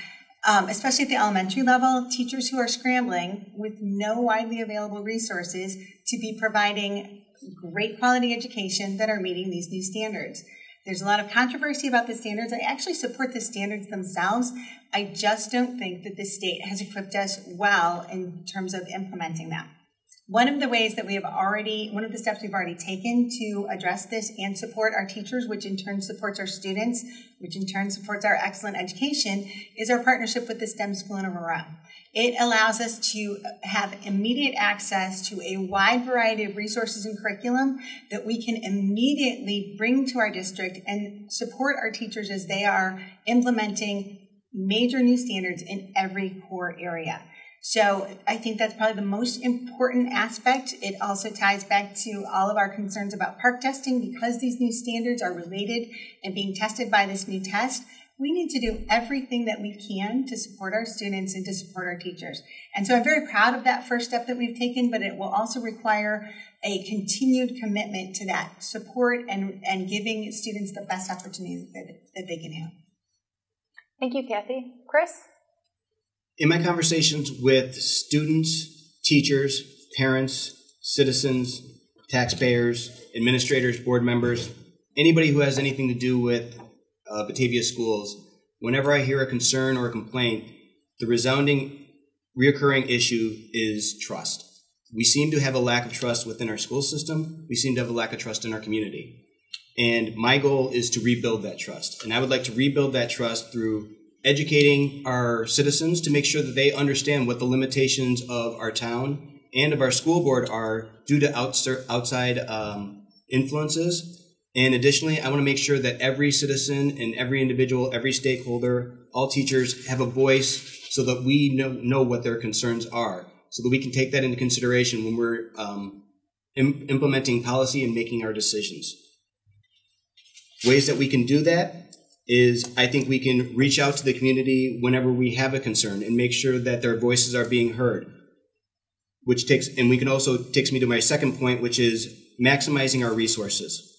especially at the elementary level, teachers who are scrambling with no widely available resources to be providing great quality education that are meeting these new standards. There's a lot of controversy about the standards. I actually support the standards themselves. I just don't think that the state has equipped us well in terms of implementing them. One of the steps we've already taken to address this and support our teachers, which in turn supports our students, which in turn supports our excellent education, is our partnership with the STEM School in Aurora. It allows us to have immediate access to a wide variety of resources and curriculum that we can immediately bring to our district and support our teachers as they are implementing major new standards in every core area. So I think that's probably the most important aspect. It also ties back to all of our concerns about park testing. Because these new standards are related and being tested by this new test, we need to do everything that we can to support our students and to support our teachers. And so I'm very proud of that first step that we've taken, but it will also require a continued commitment to that support and giving students the best opportunity that they can have. Thank you, Kathy. Chris? In my conversations with students, teachers, parents, citizens, taxpayers, administrators, board members, anybody who has anything to do with Batavia schools, whenever I hear a concern or a complaint, the reoccurring issue is trust. We seem to have a lack of trust within our school system. We seem to have a lack of trust in our community. And my goal is to rebuild that trust. And I would like to rebuild that trust through educating our citizens to make sure that they understand what the limitations of our town and of our school board are due to outside influences. And additionally, I want to make sure that every citizen and every individual, every stakeholder, all teachers have a voice so that we know what their concerns are, so that we can take that into consideration when we're implementing policy and making our decisions. Ways that we can do that is I think we can reach out to the community whenever we have a concern and make sure that their voices are being heard. And we can also takes me to my second point, which is maximizing our resources.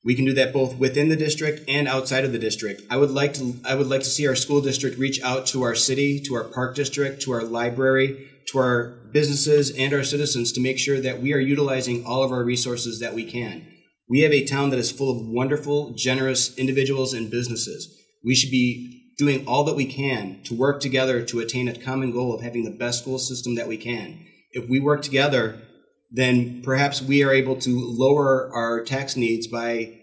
We can do that both within the district and outside of the district. I would like to see our school district reach out to our city, to our park district, to our library, to our businesses and our citizens to make sure that we are utilizing all of our resources that we can. We have a town that is full of wonderful, generous individuals and businesses. We should be doing all that we can to work together to attain a common goal of having the best school system that we can. If we work together, then perhaps we are able to lower our tax needs by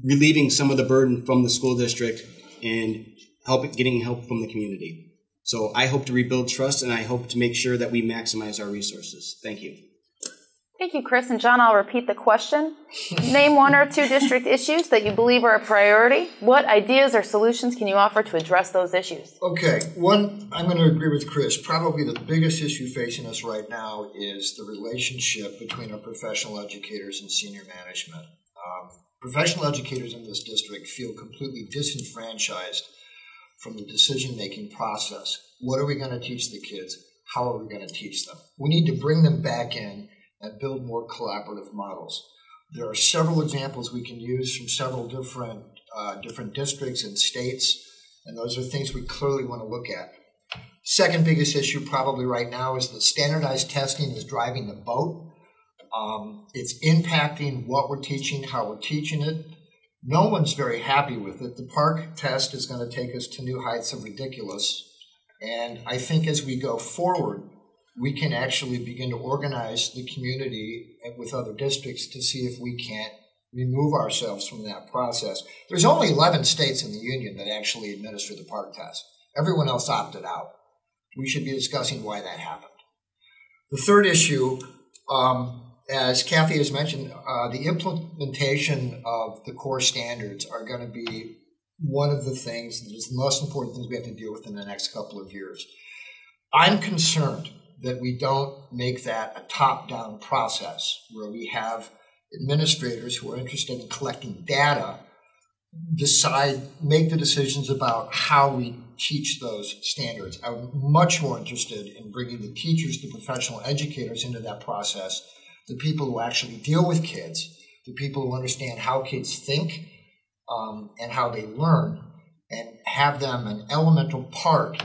relieving some of the burden from the school district and getting help from the community. So I hope to rebuild trust, and I hope to make sure that we maximize our resources. Thank you. Thank you, Chris. And John, I'll repeat the question. Name one or two district issues that you believe are a priority. What ideas or solutions can you offer to address those issues? Okay, one, I'm going to agree with Chris. Probably the biggest issue facing us right now is the relationship between our professional educators and senior management. Professional educators in this district feel completely disenfranchised from the decision-making process. What are we going to teach the kids? How are we going to teach them? We need to bring them back in and build more collaborative models. There are several examples we can use from several different districts and states, and those are things we clearly want to look at. Second biggest issue probably right now is that standardized testing is driving the boat. It's impacting what we're teaching, how we're teaching it. No one's very happy with it. The park test is going to take us to new heights of ridiculous, and I think as we go forward, we can actually begin to organize the community with other districts to see if we can't remove ourselves from that process. There's only 11 states in the union that actually administer the park test. Everyone else opted out. We should be discussing why that happened. The third issue, as Kathy has mentioned, the implementation of the core standards are going to be one of the things that is the most important things we have to deal with in the next couple of years. I'm concerned that we don't make that a top-down process where we have administrators who are interested in collecting data make the decisions about how we teach those standards. I'm much more interested in bringing the teachers, the professional educators into that process, the people who actually deal with kids, the people who understand how kids think and how they learn, and have them an elemental part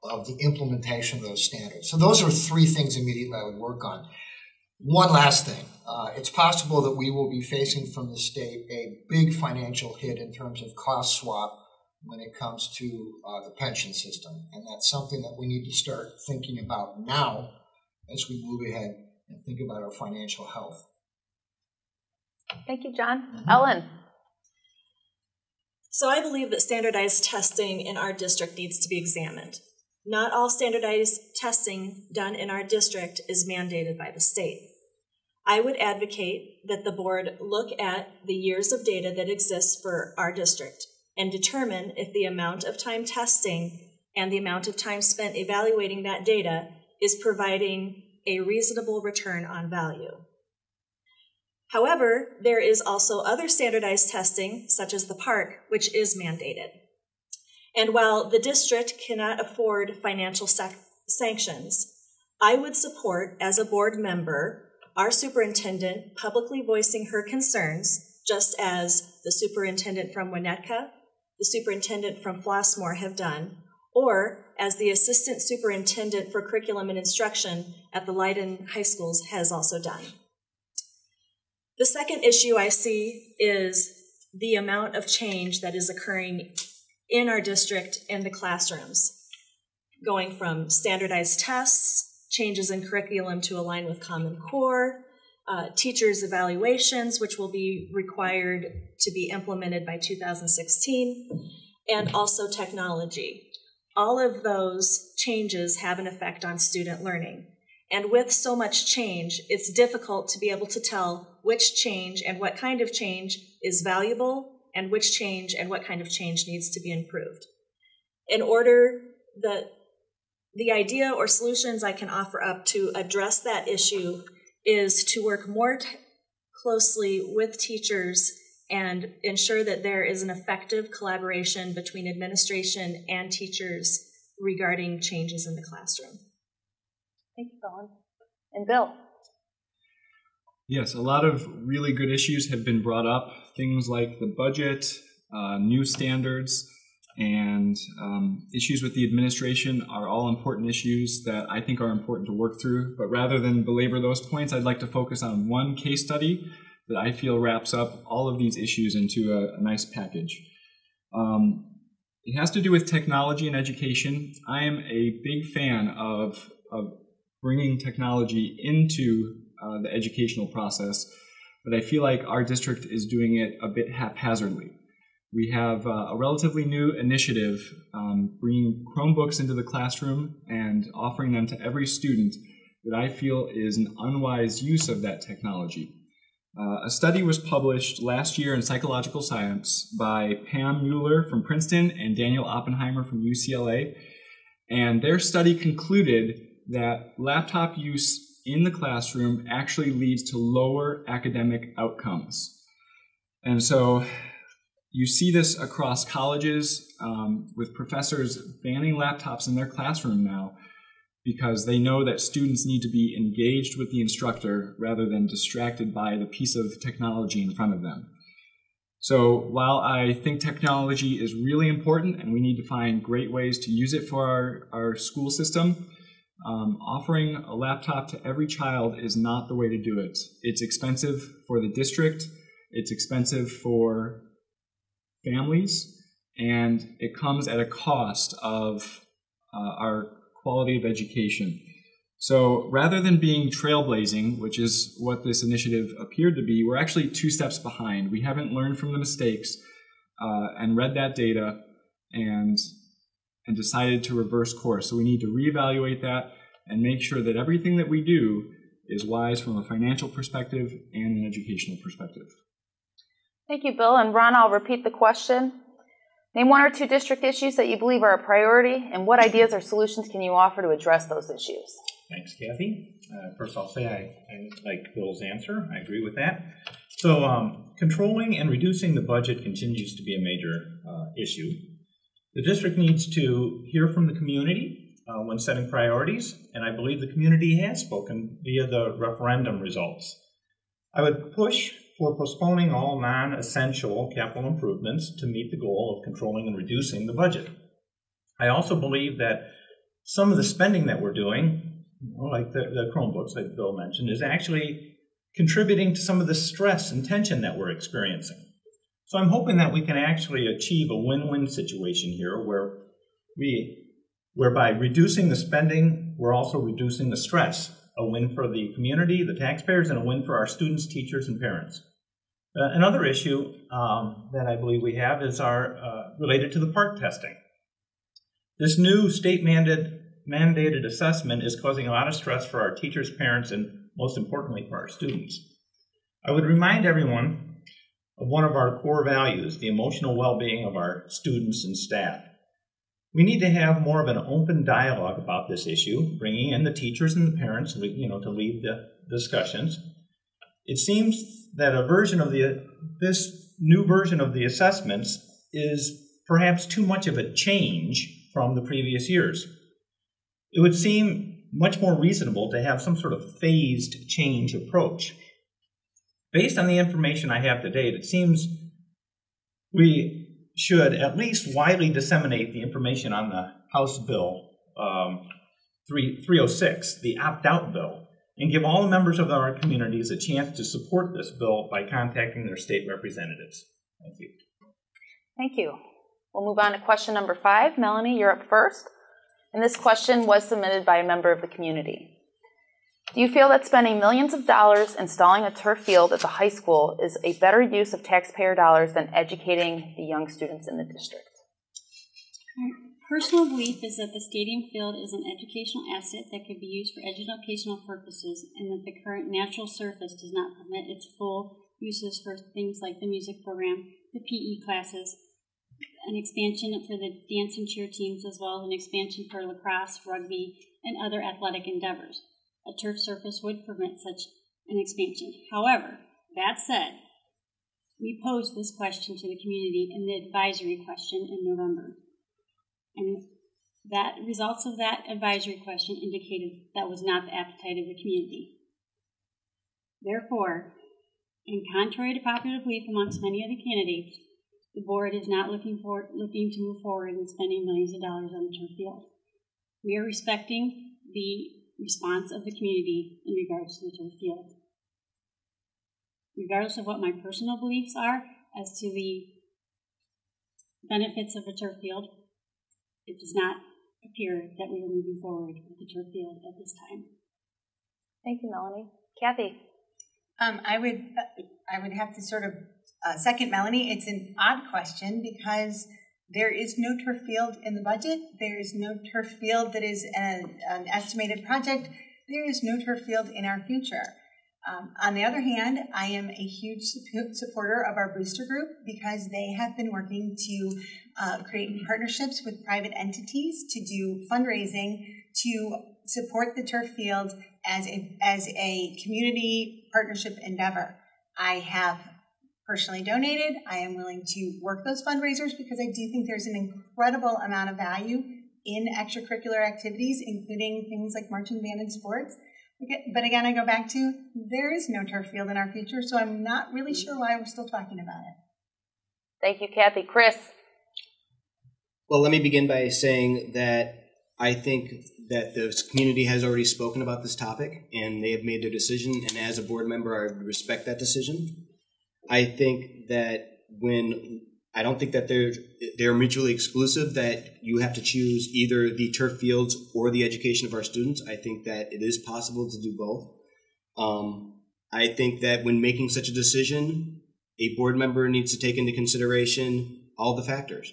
of the implementation of those standards. So those are three things immediately I would work on. One last thing. It's possible that we will be facing from the state a big financial hit in terms of cost swap when it comes to the pension system. And that's something that we need to start thinking about now as we move ahead and think about our financial health. Thank you, John. Ellen. So I believe that standardized testing in our district needs to be examined. Not all standardized testing done in our district is mandated by the state. I would advocate that the board look at the years of data that exists for our district and determine if the amount of time testing and the amount of time spent evaluating that data is providing a reasonable return on value. However, there is also other standardized testing, such as the park, which is mandated. And while the district cannot afford financial sanctions, I would support, as a board member, our superintendent publicly voicing her concerns, just as the superintendent from Winnetka, the superintendent from Flossmoor have done, or as the assistant superintendent for curriculum and instruction at the Leiden high schools has also done. The second issue I see is the amount of change that is occurring in our district in the classrooms, going from standardized tests, changes in curriculum to align with Common Core, teachers' evaluations, which will be required to be implemented by 2016, and also technology. All of those changes have an effect on student learning. And with so much change, it's difficult to be able to tell which change and what kind of change is valuable and which change and what kind of change needs to be improved. In order that the idea or solutions I can offer up to address that issue is to work more closely with teachers and ensure that there is an effective collaboration between administration and teachers regarding changes in the classroom. Thank you, Ellen. And Bill? Yes, a lot of really good issues have been brought up. Things like the budget, new standards, and issues with the administration are all important issues that I think are important to work through. But rather than belabor those points, I'd like to focus on one case study that I feel wraps up all of these issues into a nice package. It has to do with technology and education. I am a big fan of bringing technology into the educational process, but I feel like our district is doing it a bit haphazardly. We have a relatively new initiative bringing Chromebooks into the classroom and offering them to every student that I feel is an unwise use of that technology. A study was published last year in Psychological Science by Pam Mueller from Princeton and Daniel Oppenheimer from UCLA, and their study concluded that laptop use in the classroom actually leads to lower academic outcomes. And so you see this across colleges with professors banning laptops in their classroom now because they know that students need to be engaged with the instructor rather than distracted by the piece of technology in front of them. So while I think technology is really important and we need to find great ways to use it for our school system, offering a laptop to every child is not the way to do it. It's expensive for the district, it's expensive for families, and it comes at a cost of our quality of education. So rather than being trailblazing, which is what this initiative appeared to be, we're actually 2 steps behind. We haven't learned from the mistakes and read that data and decided to reverse course. So we need to reevaluate that and make sure that everything that we do is wise from a financial perspective and an educational perspective. Thank you, Bill. And Ron, I'll repeat the question. Name 1 or 2 district issues that you believe are a priority, and what ideas or solutions can you offer to address those issues? Thanks, Kathy. First, I'll say I like Bill's answer. I agree with that. So controlling and reducing the budget continues to be a major issue. The district needs to hear from the community when setting priorities, and I believe the community has spoken via the referendum results. I would push for postponing all non-essential capital improvements to meet the goal of controlling and reducing the budget. I also believe that some of the spending that we're doing, like the Chromebooks that Bill mentioned, is actually contributing to some of the stress and tension that we're experiencing. So I'm hoping that we can actually achieve a win-win situation here whereby reducing the spending, we're also reducing the stress. A win for the community, the taxpayers, and a win for our students, teachers, and parents. Another issue that I believe we have is related to the PARCC testing. This new state-mandated assessment is causing a lot of stress for our teachers, parents, and most importantly for our students. I would remind everyone of one of our core values, the emotional well-being of our students and staff. We need to have more of an open dialogue about this issue, bringing in the teachers and the parents, to lead the discussions. It seems that this new version of the assessments is perhaps too much of a change from the previous years. It would seem much more reasonable to have some sort of phased change approach. Based on the information I have to date, it seems we should at least widely disseminate the information on the House Bill 306, the opt-out bill, and give all the members of our communities a chance to support this bill by contacting their state representatives. Thank you. Thank you. We'll move on to question number 5. Melanie, you're up first. And this question was submitted by a member of the community. Do you feel that spending millions of dollars installing a turf field at the high school is a better use of taxpayer dollars than educating the young students in the district? My personal belief is that the stadium field is an educational asset that could be used for educational purposes, and that the current natural surface does not permit its full uses for things like the music program, the PE classes, an expansion for the dance and cheer teams, as well as an expansion for lacrosse, rugby, and other athletic endeavors. A turf surface would permit such an expansion. However, that said, we posed this question to the community in the advisory question in November. And that results of that advisory question indicated that was not the appetite of the community. Therefore, and contrary to popular belief amongst many of the candidates, the board is not looking to move forward in spending millions of dollars on the turf field. We are respecting the response of the community in regards to the turf field. Regardless of what my personal beliefs are as to the benefits of a turf field, it does not appear that we are moving forward with the turf field at this time. Thank you, Melanie. Kathy? I would have to sort of second Melanie. It's an odd question because there is no turf field in the budget. There is no turf field that is an estimated project. There is no turf field in our future. On the other hand, I am a huge supporter of our booster group because they have been working to create partnerships with private entities to do fundraising to support the turf field as a community partnership endeavor. I have personally donated. I am willing to work those fundraisers because I do think there's an incredible amount of value in extracurricular activities, including things like marching band and sports. But again, I go back to, there is no turf field in our future, so I'm not really sure why we're still talking about it. Thank you, Kathy. Chris? Well, let me begin by saying that I think that the community has already spoken about this topic, and they have made their decision, and as a board member, I respect that decision. I think that I don't think that they're mutually exclusive, that you have to choose either the turf fields or the education of our students. I think that it is possible to do both. I think that when making such a decision, a board member needs to take into consideration all the factors.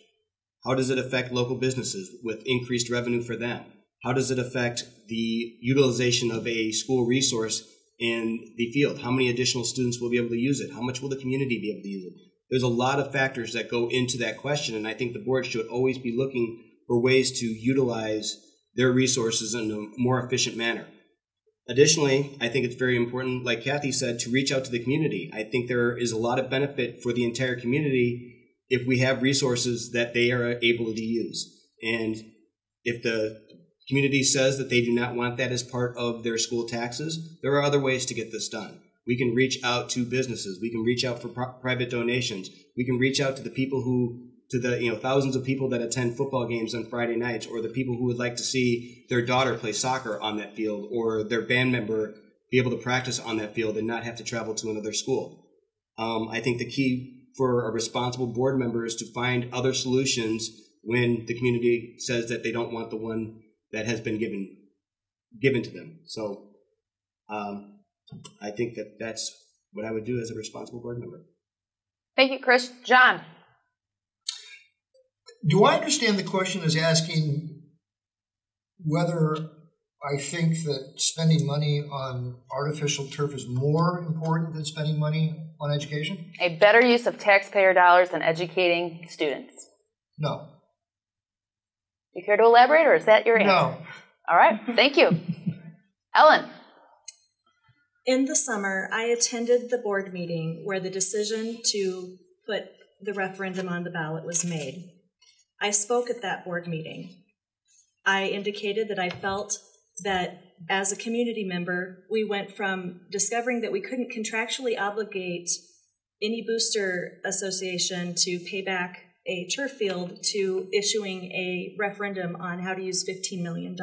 How does it affect local businesses with increased revenue for them? How does it affect the utilization of a school resource in the field? How many additional students will be able to use it? How much will the community be able to use it? There's a lot of factors that go into that question, and I think the board should always be looking for ways to utilize their resources in a more efficient manner. Additionally, I think it's very important, like Kathy said, to reach out to the community. I think there is a lot of benefit for the entire community if we have resources that they are able to use. And if the community says that they do not want that as part of their school taxes, there are other ways to get this done. We can reach out to businesses. We can reach out for private donations. We can reach out to the people to the thousands of people that attend football games on Friday nights, or the people who would like to see their daughter play soccer on that field, or their band member be able to practice on that field and not have to travel to another school. I think the key for a responsible board member is to find other solutions when the community says that they don't want the one that has been given to them. So I think that that's what I would do as a responsible board member. Thank you, Chris. John? Do I understand the question is asking whether I think that spending money on artificial turf is more important than spending money on education? A better use of taxpayer dollars than educating students? No. You care to elaborate, or is that your answer? No. All right, thank you. Ellen? In the summer, I attended the board meeting where the decision to put the referendum on the ballot was made. I spoke at that board meeting. I indicated that I felt that as a community member, we went from discovering that we couldn't contractually obligate any booster association to pay back a turf field to issuing a referendum on how to use $15 million.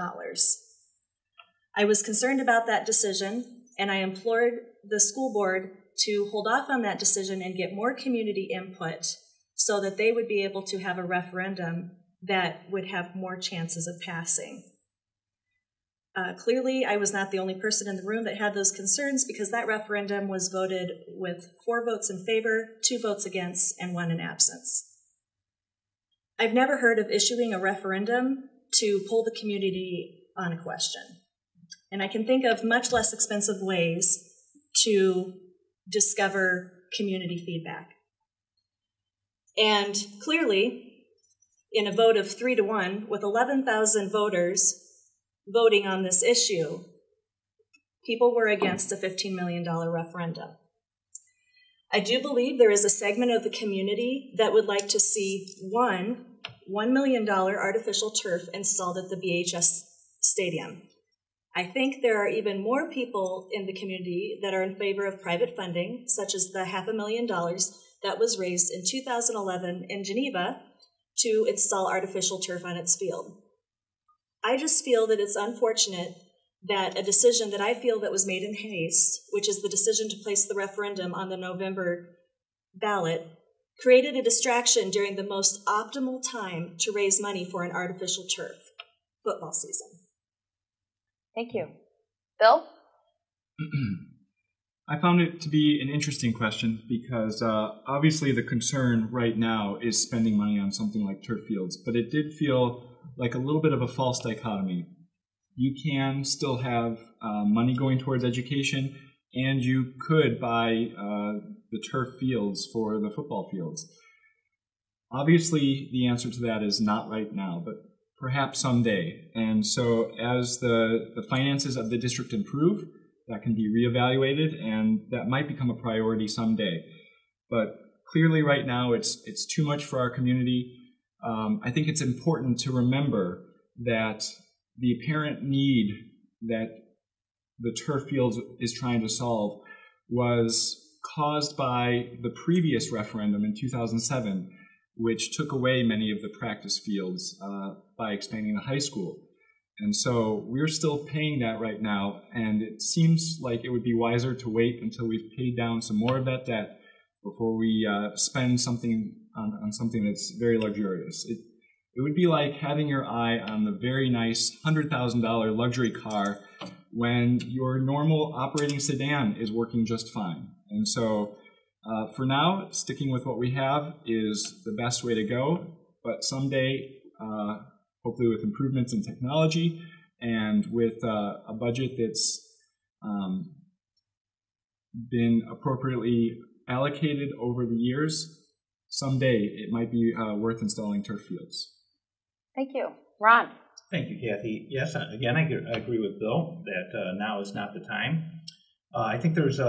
I was concerned about that decision, and I implored the school board to hold off on that decision and get more community input so that they would be able to have a referendum that would have more chances of passing. Clearly, I was not the only person in the room that had those concerns because that referendum was voted with 4 votes in favor, 2 votes against, and 1 in absence. I've never heard of issuing a referendum to poll the community on a question. And I can think of much less expensive ways to discover community feedback. And clearly, in a vote of 3-1, with 11,000 voters voting on this issue, people were against a $15 million referendum. I do believe there is a segment of the community that would like to see $1 million artificial turf installed at the BHS Stadium. I think there are even more people in the community that are in favor of private funding, such as the $500,000 that was raised in 2011 in Geneva to install artificial turf on its field. I just feel that it's unfortunate that a decision that I feel that was made in haste, which is the decision to place the referendum on the November ballot, created a distraction during the most optimal time to raise money for an artificial turf football season. Thank you. Bill? I found it to be an interesting question because obviously the concern right now is spending money on something like turf fields, but it did feel like a little bit of a false dichotomy. You can still have money going towards education, and you could buy the turf fields for the football fields. Obviously, the answer to that is not right now, but perhaps someday. And so as the finances of the district improve, that can be reevaluated, and that might become a priority someday. But clearly right now, it's too much for our community. I think it's important to remember that the apparent need that the turf fields is trying to solve was caused by the previous referendum in 2007, which took away many of the practice fields by expanding the high school. And so we're still paying that right now, and it seems like it would be wiser to wait until we've paid down some more of that debt before we spend something on something that's very luxurious. It would be like having your eye on the very nice $100,000 luxury car when your normal operating sedan is working just fine. And so for now, sticking with what we have is the best way to go, but someday, hopefully with improvements in technology and with a budget that's been appropriately allocated over the years, someday it might be worth installing turf fields. Thank you. Ron? Thank you, Kathy. Yes, again, I agree with Bill that now is not the time. I think there's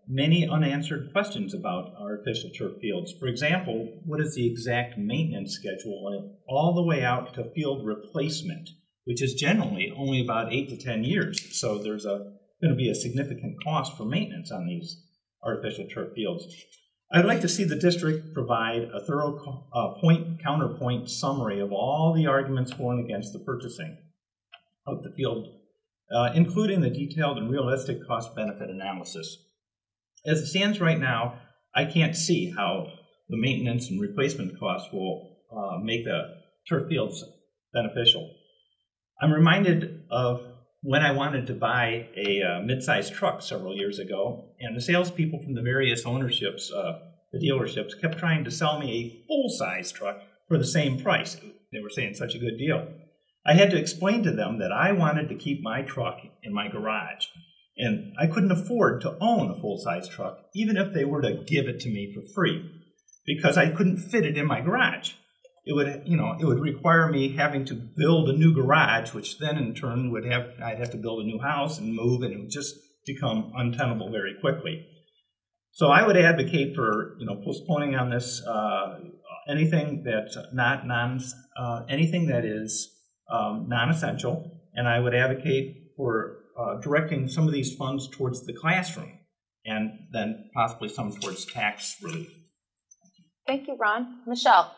many unanswered questions about artificial turf fields. For example, what is the exact maintenance schedule all the way out to field replacement, which is generally only about 8 to 10 years. So there's going to be a significant cost for maintenance on these artificial turf fields. I'd like to see the district provide a thorough point-counterpoint summary of all the arguments for and against the purchasing of the field, including the detailed and realistic cost-benefit analysis. As it stands right now, I can't see how the maintenance and replacement costs will make the turf fields beneficial. I'm reminded of when I wanted to buy a mid-sized truck several years ago, and the salespeople from the various ownerships, the dealerships, kept trying to sell me a full-size truck for the same price. They were saying such a good deal. I had to explain to them that I wanted to keep my truck in my garage, and I couldn't afford to own a full-size truck, even if they were to give it to me for free, because I couldn't fit it in my garage. It would require me having to build a new garage, which then in turn I'd have to build a new house and move, and it would just become untenable very quickly. So I would advocate for postponing on this anything that's anything that is non-essential, and I would advocate for directing some of these funds towards the classroom and then possibly some towards tax relief. Thank you, Ron. Michelle.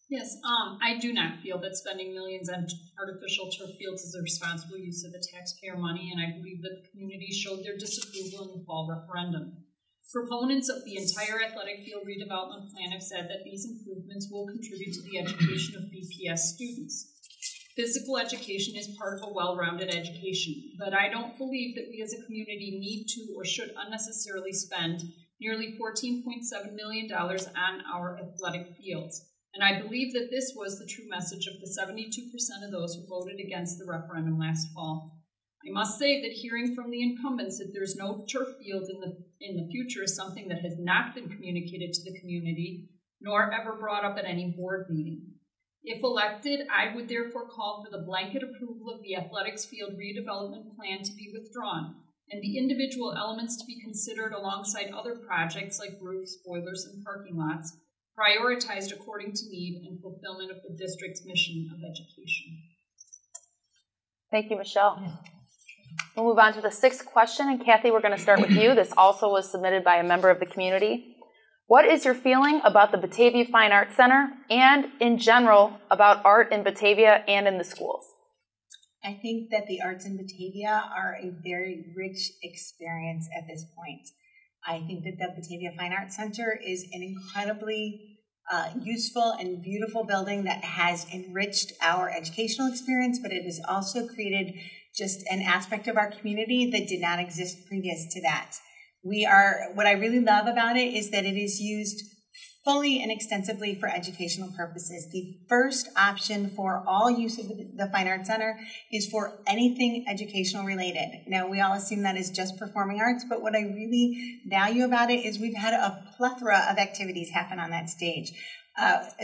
Yes, I do not feel that spending millions on artificial turf fields is a responsible use of the taxpayer money, and I believe that the community showed their disapproval in the fall referendum. Proponents of the entire athletic field redevelopment plan have said that these improvements will contribute to the education of BPS students. Physical education is part of a well-rounded education, but I don't believe that we as a community need to or should unnecessarily spend nearly $14.7 million on our athletic fields. And I believe that this was the true message of the 72% of those who voted against the referendum last fall. I must say that hearing from the incumbents that there's no turf field in the future is something that has not been communicated to the community, nor ever brought up at any board meeting. If elected, I would therefore call for the blanket approval of the athletics field redevelopment plan to be withdrawn, and the individual elements to be considered alongside other projects like roofs, boilers, and parking lots, prioritized according to need and fulfillment of the district's mission of education. Thank you, Michelle. We'll move on to the sixth question, and Kathy, we're going to start with you. This also was submitted by a member of the community. What is your feeling about the Batavia Fine Arts Center and, in general, about art in Batavia and in the schools? I think that the arts in Batavia are a very rich experience at this point. I think that the Batavia Fine Arts Center is an incredibly useful and beautiful building that has enriched our educational experience, but it has also created just an aspect of our community that did not exist previous to that. What I really love about it is that it is used fully and extensively for educational purposes. The first option for all use of the Fine Arts Center is for anything educational related. Now, we all assume that is just performing arts, but what I really value about it is we've had a plethora of activities happen on that stage.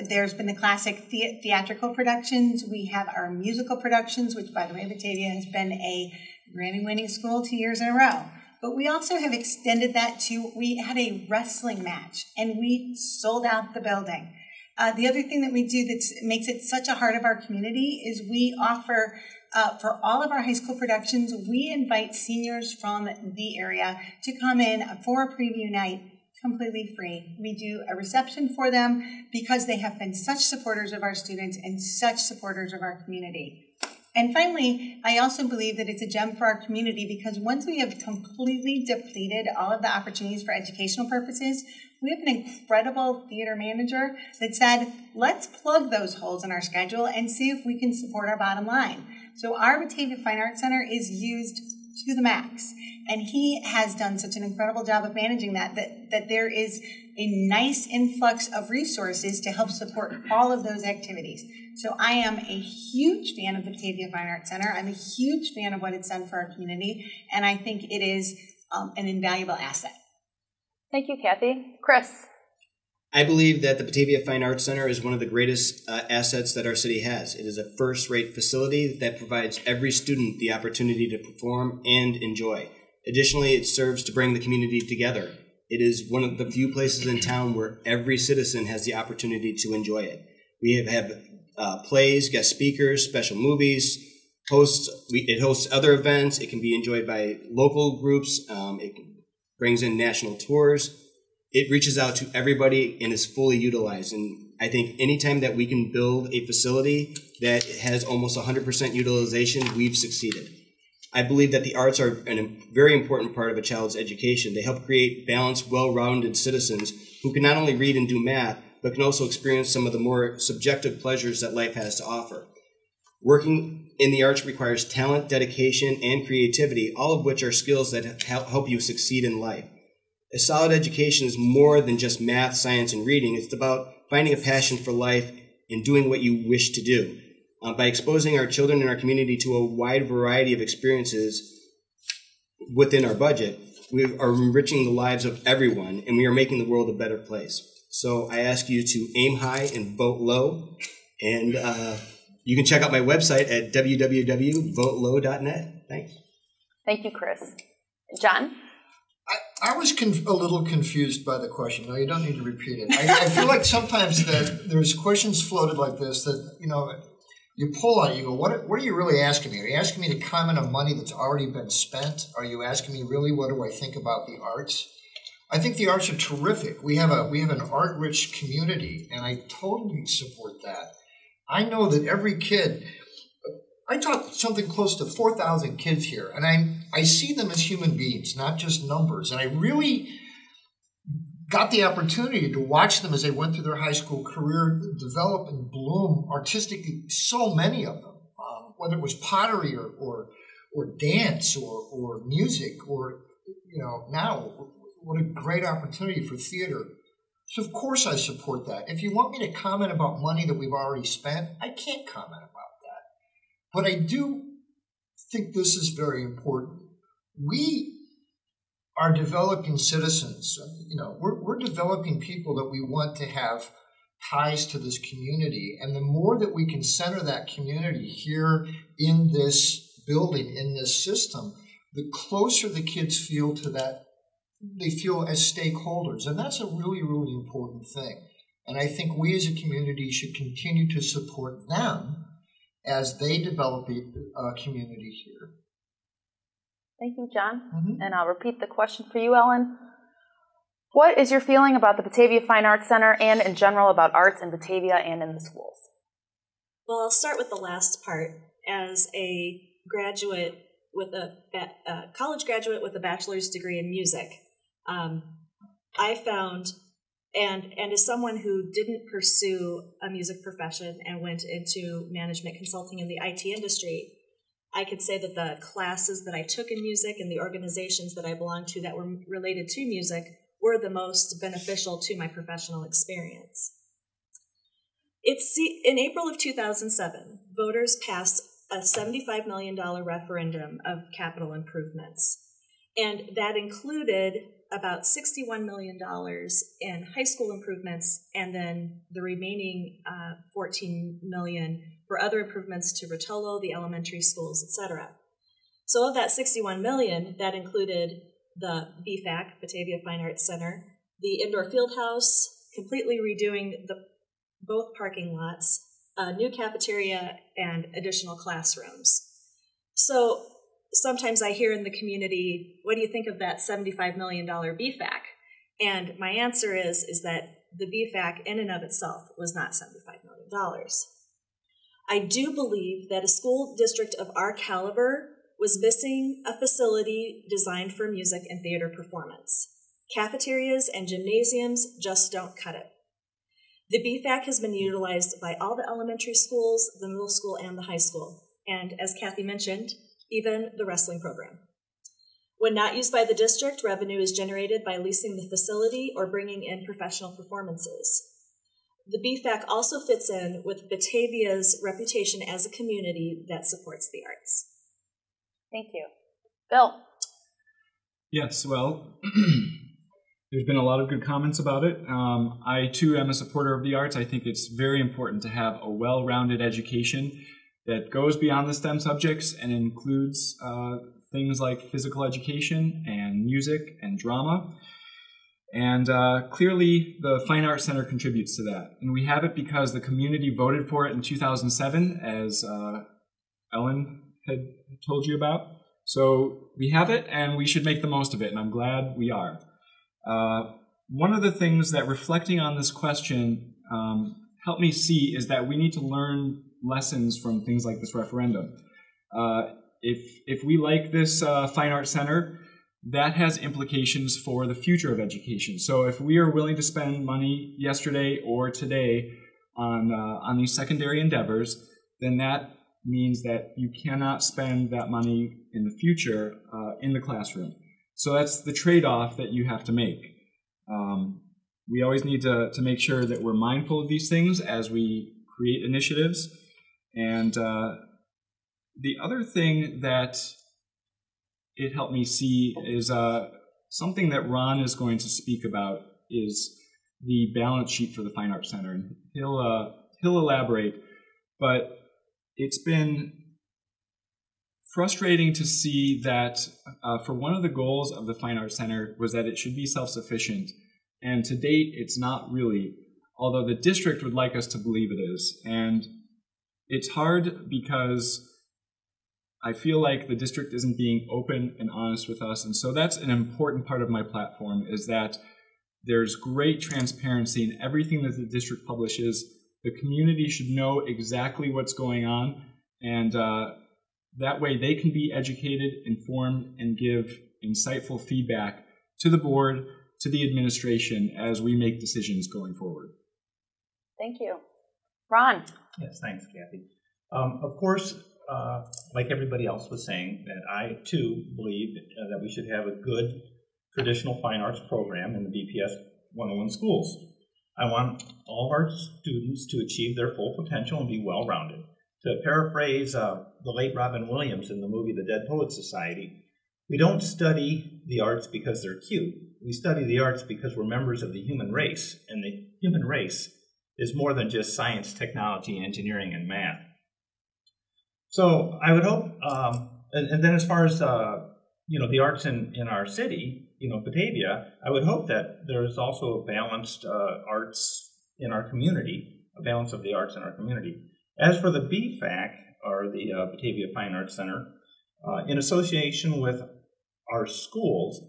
There's been the classic theatrical productions. We have our musical productions, which, by the way, Batavia has been a Grammy-winning school 2 years in a row. But we also have extended that to, we had a wrestling match, and we sold out the building. The other thing that we do that makes it such a heart of our community is we offer, for all of our high school productions, we invite seniors from the area to come in for a preview night completely free. We do a reception for them because they have been such supporters of our students and such supporters of our community. And finally, I also believe that it's a gem for our community because once we have completely depleted all of the opportunities for educational purposes, we have an incredible theater manager that said, let's plug those holes in our schedule and see if we can support our bottom line. So our Batavia Fine Arts Center is used to the max. And he has done such an incredible job of managing that there is a nice influx of resources to help support all of those activities. So I am a huge fan of the Batavia Fine Arts Center. I'm a huge fan of what it's done for our community, and I think it is an invaluable asset. Thank you, Kathy. Chris. I believe that the Batavia Fine Arts Center is one of the greatest assets that our city has. It is a first-rate facility that provides every student the opportunity to perform and enjoy. Additionally, it serves to bring the community together. It is one of the few places in town where every citizen has the opportunity to enjoy it. We have plays, guest speakers, special movies, it hosts other events. It can be enjoyed by local groups. It brings in national tours. It reaches out to everybody and is fully utilized. And I think anytime that we can build a facility that has almost 100% utilization, we've succeeded. I believe that the arts are a very important part of a child's education. They help create balanced, well-rounded citizens who can not only read and do math, but can also experience some of the more subjective pleasures that life has to offer. Working in the arts requires talent, dedication, and creativity, all of which are skills that help you succeed in life. A solid education is more than just math, science, and reading. It's about finding a passion for life and doing what you wish to do. By exposing our children and our community to a wide variety of experiences within our budget, we are enriching the lives of everyone, and we are making the world a better place. So I ask you to aim high and vote low, and you can check out my website at www.votelow.net. Thanks. Thank you, Chris. John? I was a little confused by the question. No, you don't need to repeat it. I feel like sometimes that there's questions floated like this that, you pull on it, you go, what are you really asking me? Are you asking me to comment on money that's already been spent? Are you asking me really what do I think about the arts? I think the arts are terrific. We have an art-rich community, and I totally support that. I know that every kid, I taught something close to 4,000 kids here, and I see them as human beings, not just numbers. And I really got the opportunity to watch them as they went through their high school career develop and bloom artistically, so many of them, whether it was pottery or dance or music or, now what a great opportunity for theater. So of course I support that. If you want me to comment about money that we've already spent, I can't comment about that. But I do think this is very important. We are developing citizens. We're developing people that we want to have ties to this community. And the more that we can center that community here in this building, in this system, the closer the kids feel to that, they feel as stakeholders. And that's a really, really important thing. And I think we as a community should continue to support them as they develop a community here. Thank you, John. And I'll repeat the question for you, Ellen. What is your feeling about the Batavia Fine Arts Center and in general about arts in Batavia and in the schools? Well, I'll start with the last part. As a graduate with a college graduate with a bachelor's degree in music, I found, and as someone who didn't pursue a music profession and went into management consulting in the IT industry, I could say that the classes that I took in music and the organizations that I belonged to that were related to music were the most beneficial to my professional experience. In April of 2007, voters passed a $75 million referendum of capital improvements, and that included about $61 million in high school improvements and then the remaining $14 million for other improvements to Rotolo, the elementary schools, etc. So of that $61 million, that included the BFAC, Batavia Fine Arts Center, the indoor field house, completely redoing both parking lots, a new cafeteria, and additional classrooms. So sometimes I hear in the community, what do you think of that $75 million BFAC? And my answer is that the BFAC in and of itself was not $75 million. I do believe that a school district of our caliber was missing a facility designed for music and theater performance. Cafeterias and gymnasiums just don't cut it. The BFAC has been utilized by all the elementary schools, the middle school, and the high school, and as Kathy mentioned, even the wrestling program. When not used by the district, revenue is generated by leasing the facility or bringing in professional performances. The BFAC also fits in with Batavia's reputation as a community that supports the arts. Thank you. Bill? Yes, well, there's been a lot of good comments about it. I, too, am a supporter of the arts. I think it's very important to have a well-rounded education that goes beyond the STEM subjects and includes things like physical education and music and drama. And clearly, the Fine Arts Center contributes to that. And we have it because the community voted for it in 2007, as Ellen had told you about. So we have it, and we should make the most of it, and I'm glad we are. One of the things that reflecting on this question helped me see is that we need to learn lessons from things like this referendum. If we like this Fine Arts Center, that has implications for the future of education. So if we are willing to spend money yesterday or today on these secondary endeavors, then that means that you cannot spend that money in the future in the classroom. So that's the trade-off that you have to make. We always need to make sure that we're mindful of these things as we create initiatives. And the other thing that it helped me see is something that Ron is going to speak about is the balance sheet for the Fine Arts Center. And he'll elaborate, but it's been frustrating to see that for one of the goals of the Fine Arts Center was that it should be self-sufficient. And to date, it's not really, although the district would like us to believe it is. And It's hard because I feel like the district isn't being open and honest with us, and so that's an important part of my platform, is that there's great transparency in everything that the district publishes. The community should know exactly what's going on, and that way they can be educated, informed, and give insightful feedback to the board, to the administration, as we make decisions going forward. Thank you. Ron. Yes, thanks, Kathy. Of course, like everybody else was saying, that I too believe that we should have a good traditional fine arts program in the BPS 101 schools. I want all of our students to achieve their full potential and be well-rounded. To paraphrase the late Robin Williams in the movie The Dead Poets Society, we don't study the arts because they're cute. We study the arts because we're members of the human race, and the human race is more than just science, technology, engineering, and math. So I would hope, and then as far as the arts in our city, Batavia, I would hope that there's also a balanced arts in our community, a balance of the arts in our community. As for the BFAC, or the Batavia Fine Arts Center, in association with our schools,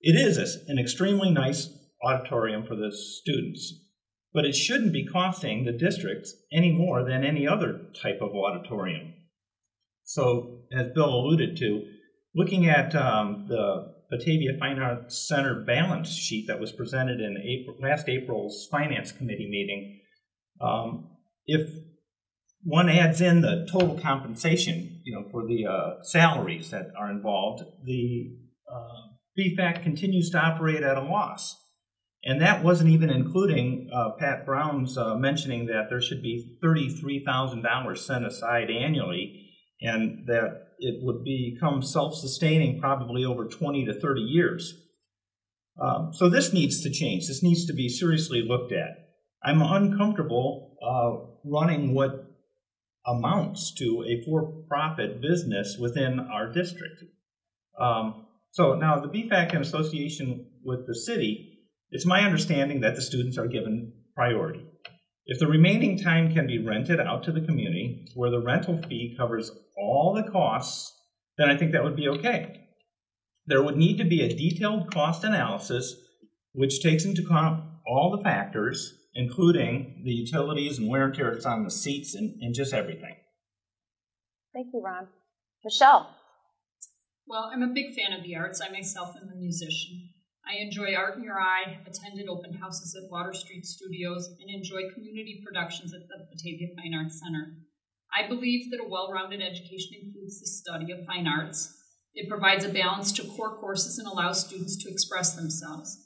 it is an extremely nice auditorium for the students, but it shouldn't be costing the districts any more than any other type of auditorium. So, as Bill alluded to, looking at the Batavia Fine Arts Center balance sheet that was presented in last April's Finance Committee meeting, if one adds in the total compensation, for the salaries that are involved, the BFAC continues to operate at a loss. And that wasn't even including Pat Brown's mentioning that there should be $33,000 set aside annually, and that it would become self-sustaining probably over 20 to 30 years. So this needs to change. This needs to be seriously looked at. I'm uncomfortable running what amounts to a for-profit business within our district. So now the BFAC in association with the city, it's my understanding that the students are given priority. If the remaining time can be rented out to the community where the rental fee covers all the costs, then I think that would be okay. There would need to be a detailed cost analysis which takes into account all the factors, including the utilities and wear and tear on the seats and just everything. Thank you, Ron. Michelle. Well, I'm a big fan of the arts. I myself am a musician. I enjoy Art in Your Eye, attended open houses at Water Street Studios, and enjoy community productions at the Batavia Fine Arts Center. I believe that a well-rounded education includes the study of fine arts. It provides a balance to core courses and allows students to express themselves.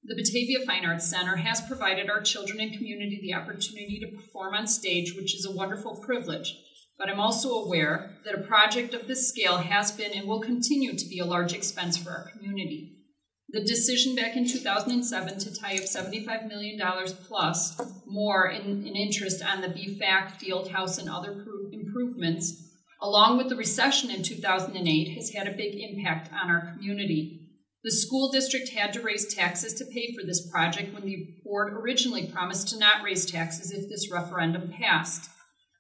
The Batavia Fine Arts Center has provided our children and community the opportunity to perform on stage, which is a wonderful privilege. But I'm also aware that a project of this scale has been and will continue to be a large expense for our community. The decision back in 2007 to tie up $75 million plus more in interest on the BFAC, field house, and other improvements, along with the recession in 2008, has had a big impact on our community. The school district had to raise taxes to pay for this project when the board originally promised to not raise taxes if this referendum passed.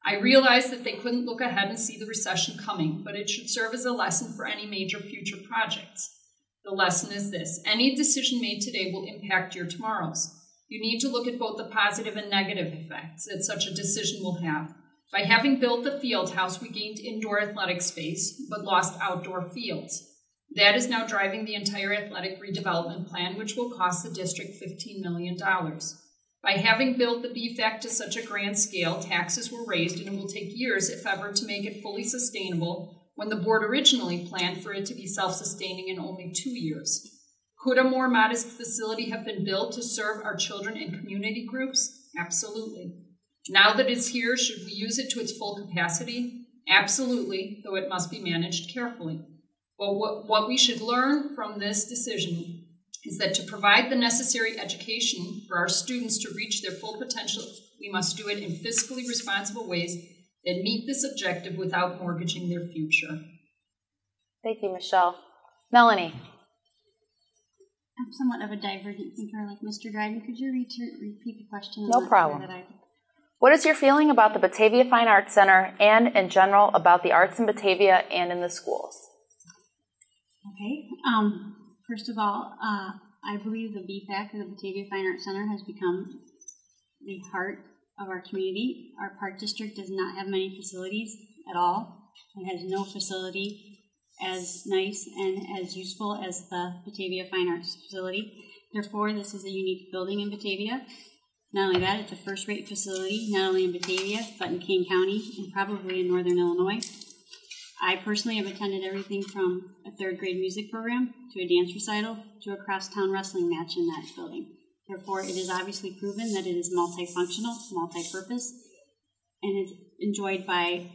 I realized that they couldn't look ahead and see the recession coming, but it should serve as a lesson for any major future projects. The lesson is this: any decision made today will impact your tomorrows. You need to look at both the positive and negative effects that such a decision will have. By having built the field house, we gained indoor athletic space, but lost outdoor fields. That is now driving the entire athletic redevelopment plan, which will cost the district $15 million. By having built the BFAC to such a grand scale, taxes were raised, and it will take years, if ever, to make it fully sustainable, when the board originally planned for it to be self-sustaining in only 2 years. Could a more modest facility have been built to serve our children and community groups? Absolutely. Now that it's here, should we use it to its full capacity? Absolutely, though it must be managed carefully. But what we should learn from this decision is that to provide the necessary education for our students to reach their full potential, we must do it in fiscally responsible ways that meet this objective without mortgaging their future. Thank you, Michelle. Melanie. I'm somewhat of a divergent thinker like Mr. Dryden. Could you repeat the question? No problem. What is your feeling about the Batavia Fine Arts Center and, in general, about the arts in Batavia and in the schools? Okay. First of all, I believe the BFAC, the Batavia Fine Arts Center, has become the heart of our community. Our park district does not have many facilities at all. It has no facility as nice and as useful as the Batavia Fine Arts facility. Therefore, this is a unique building in Batavia. Not only that, it's a first-rate facility, not only in Batavia, but in Kane County and probably in Northern Illinois. I personally have attended everything from a third-grade music program to a dance recital to a cross-town wrestling match in that building. Therefore, it is obviously proven that it is multifunctional, multi-purpose, and it's enjoyed by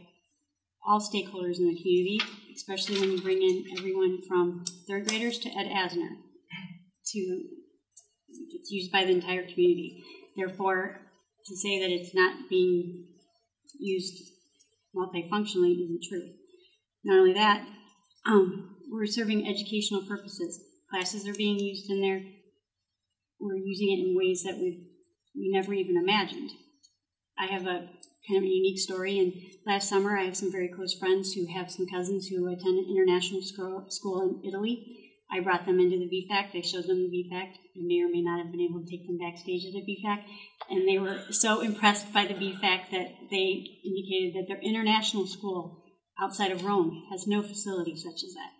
all stakeholders in the community, especially when you bring in everyone from third graders to Ed Asner. It's used by the entire community. Therefore, to say that it's not being used multifunctionally isn't true. Not only that, we're serving educational purposes. Classes are being used in there. We're using it in ways that we never even imagined. I have a kind of a unique story, and last summer I have some very close friends who have some cousins who attend an international school in Italy. I brought them into the BFAC. They showed them the BFAC. I may or may not have been able to take them backstage at the BFAC. And they were so impressed by the BFAC that they indicated that their international school outside of Rome has no facility such as that.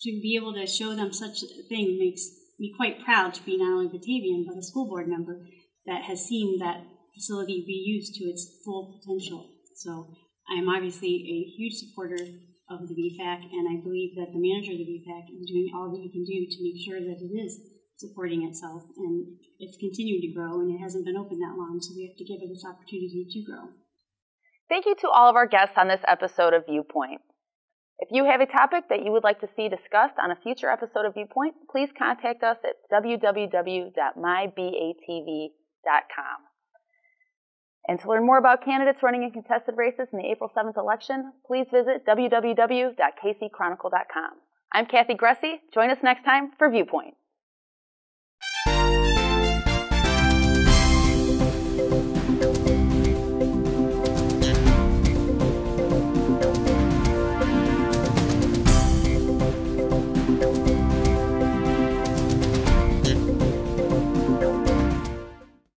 To be able to show them such a thing makes me quite proud to be not only Batavian, but a school board member that has seen that facility be used to its full potential. So I am obviously a huge supporter of the BFAC, and I believe that the manager of the BFAC is doing all that he can do to make sure that it is supporting itself, and it's continuing to grow, and it hasn't been open that long, so we have to give it its opportunity to grow. Thank you to all of our guests on this episode of Viewpoint. If you have a topic that you would like to see discussed on a future episode of Viewpoint, please contact us at www.mybatv.com. And to learn more about candidates running in contested races in the April 7th election, please visit www.kcchronicle.com. I'm Kathy Gressy. Join us next time for Viewpoint.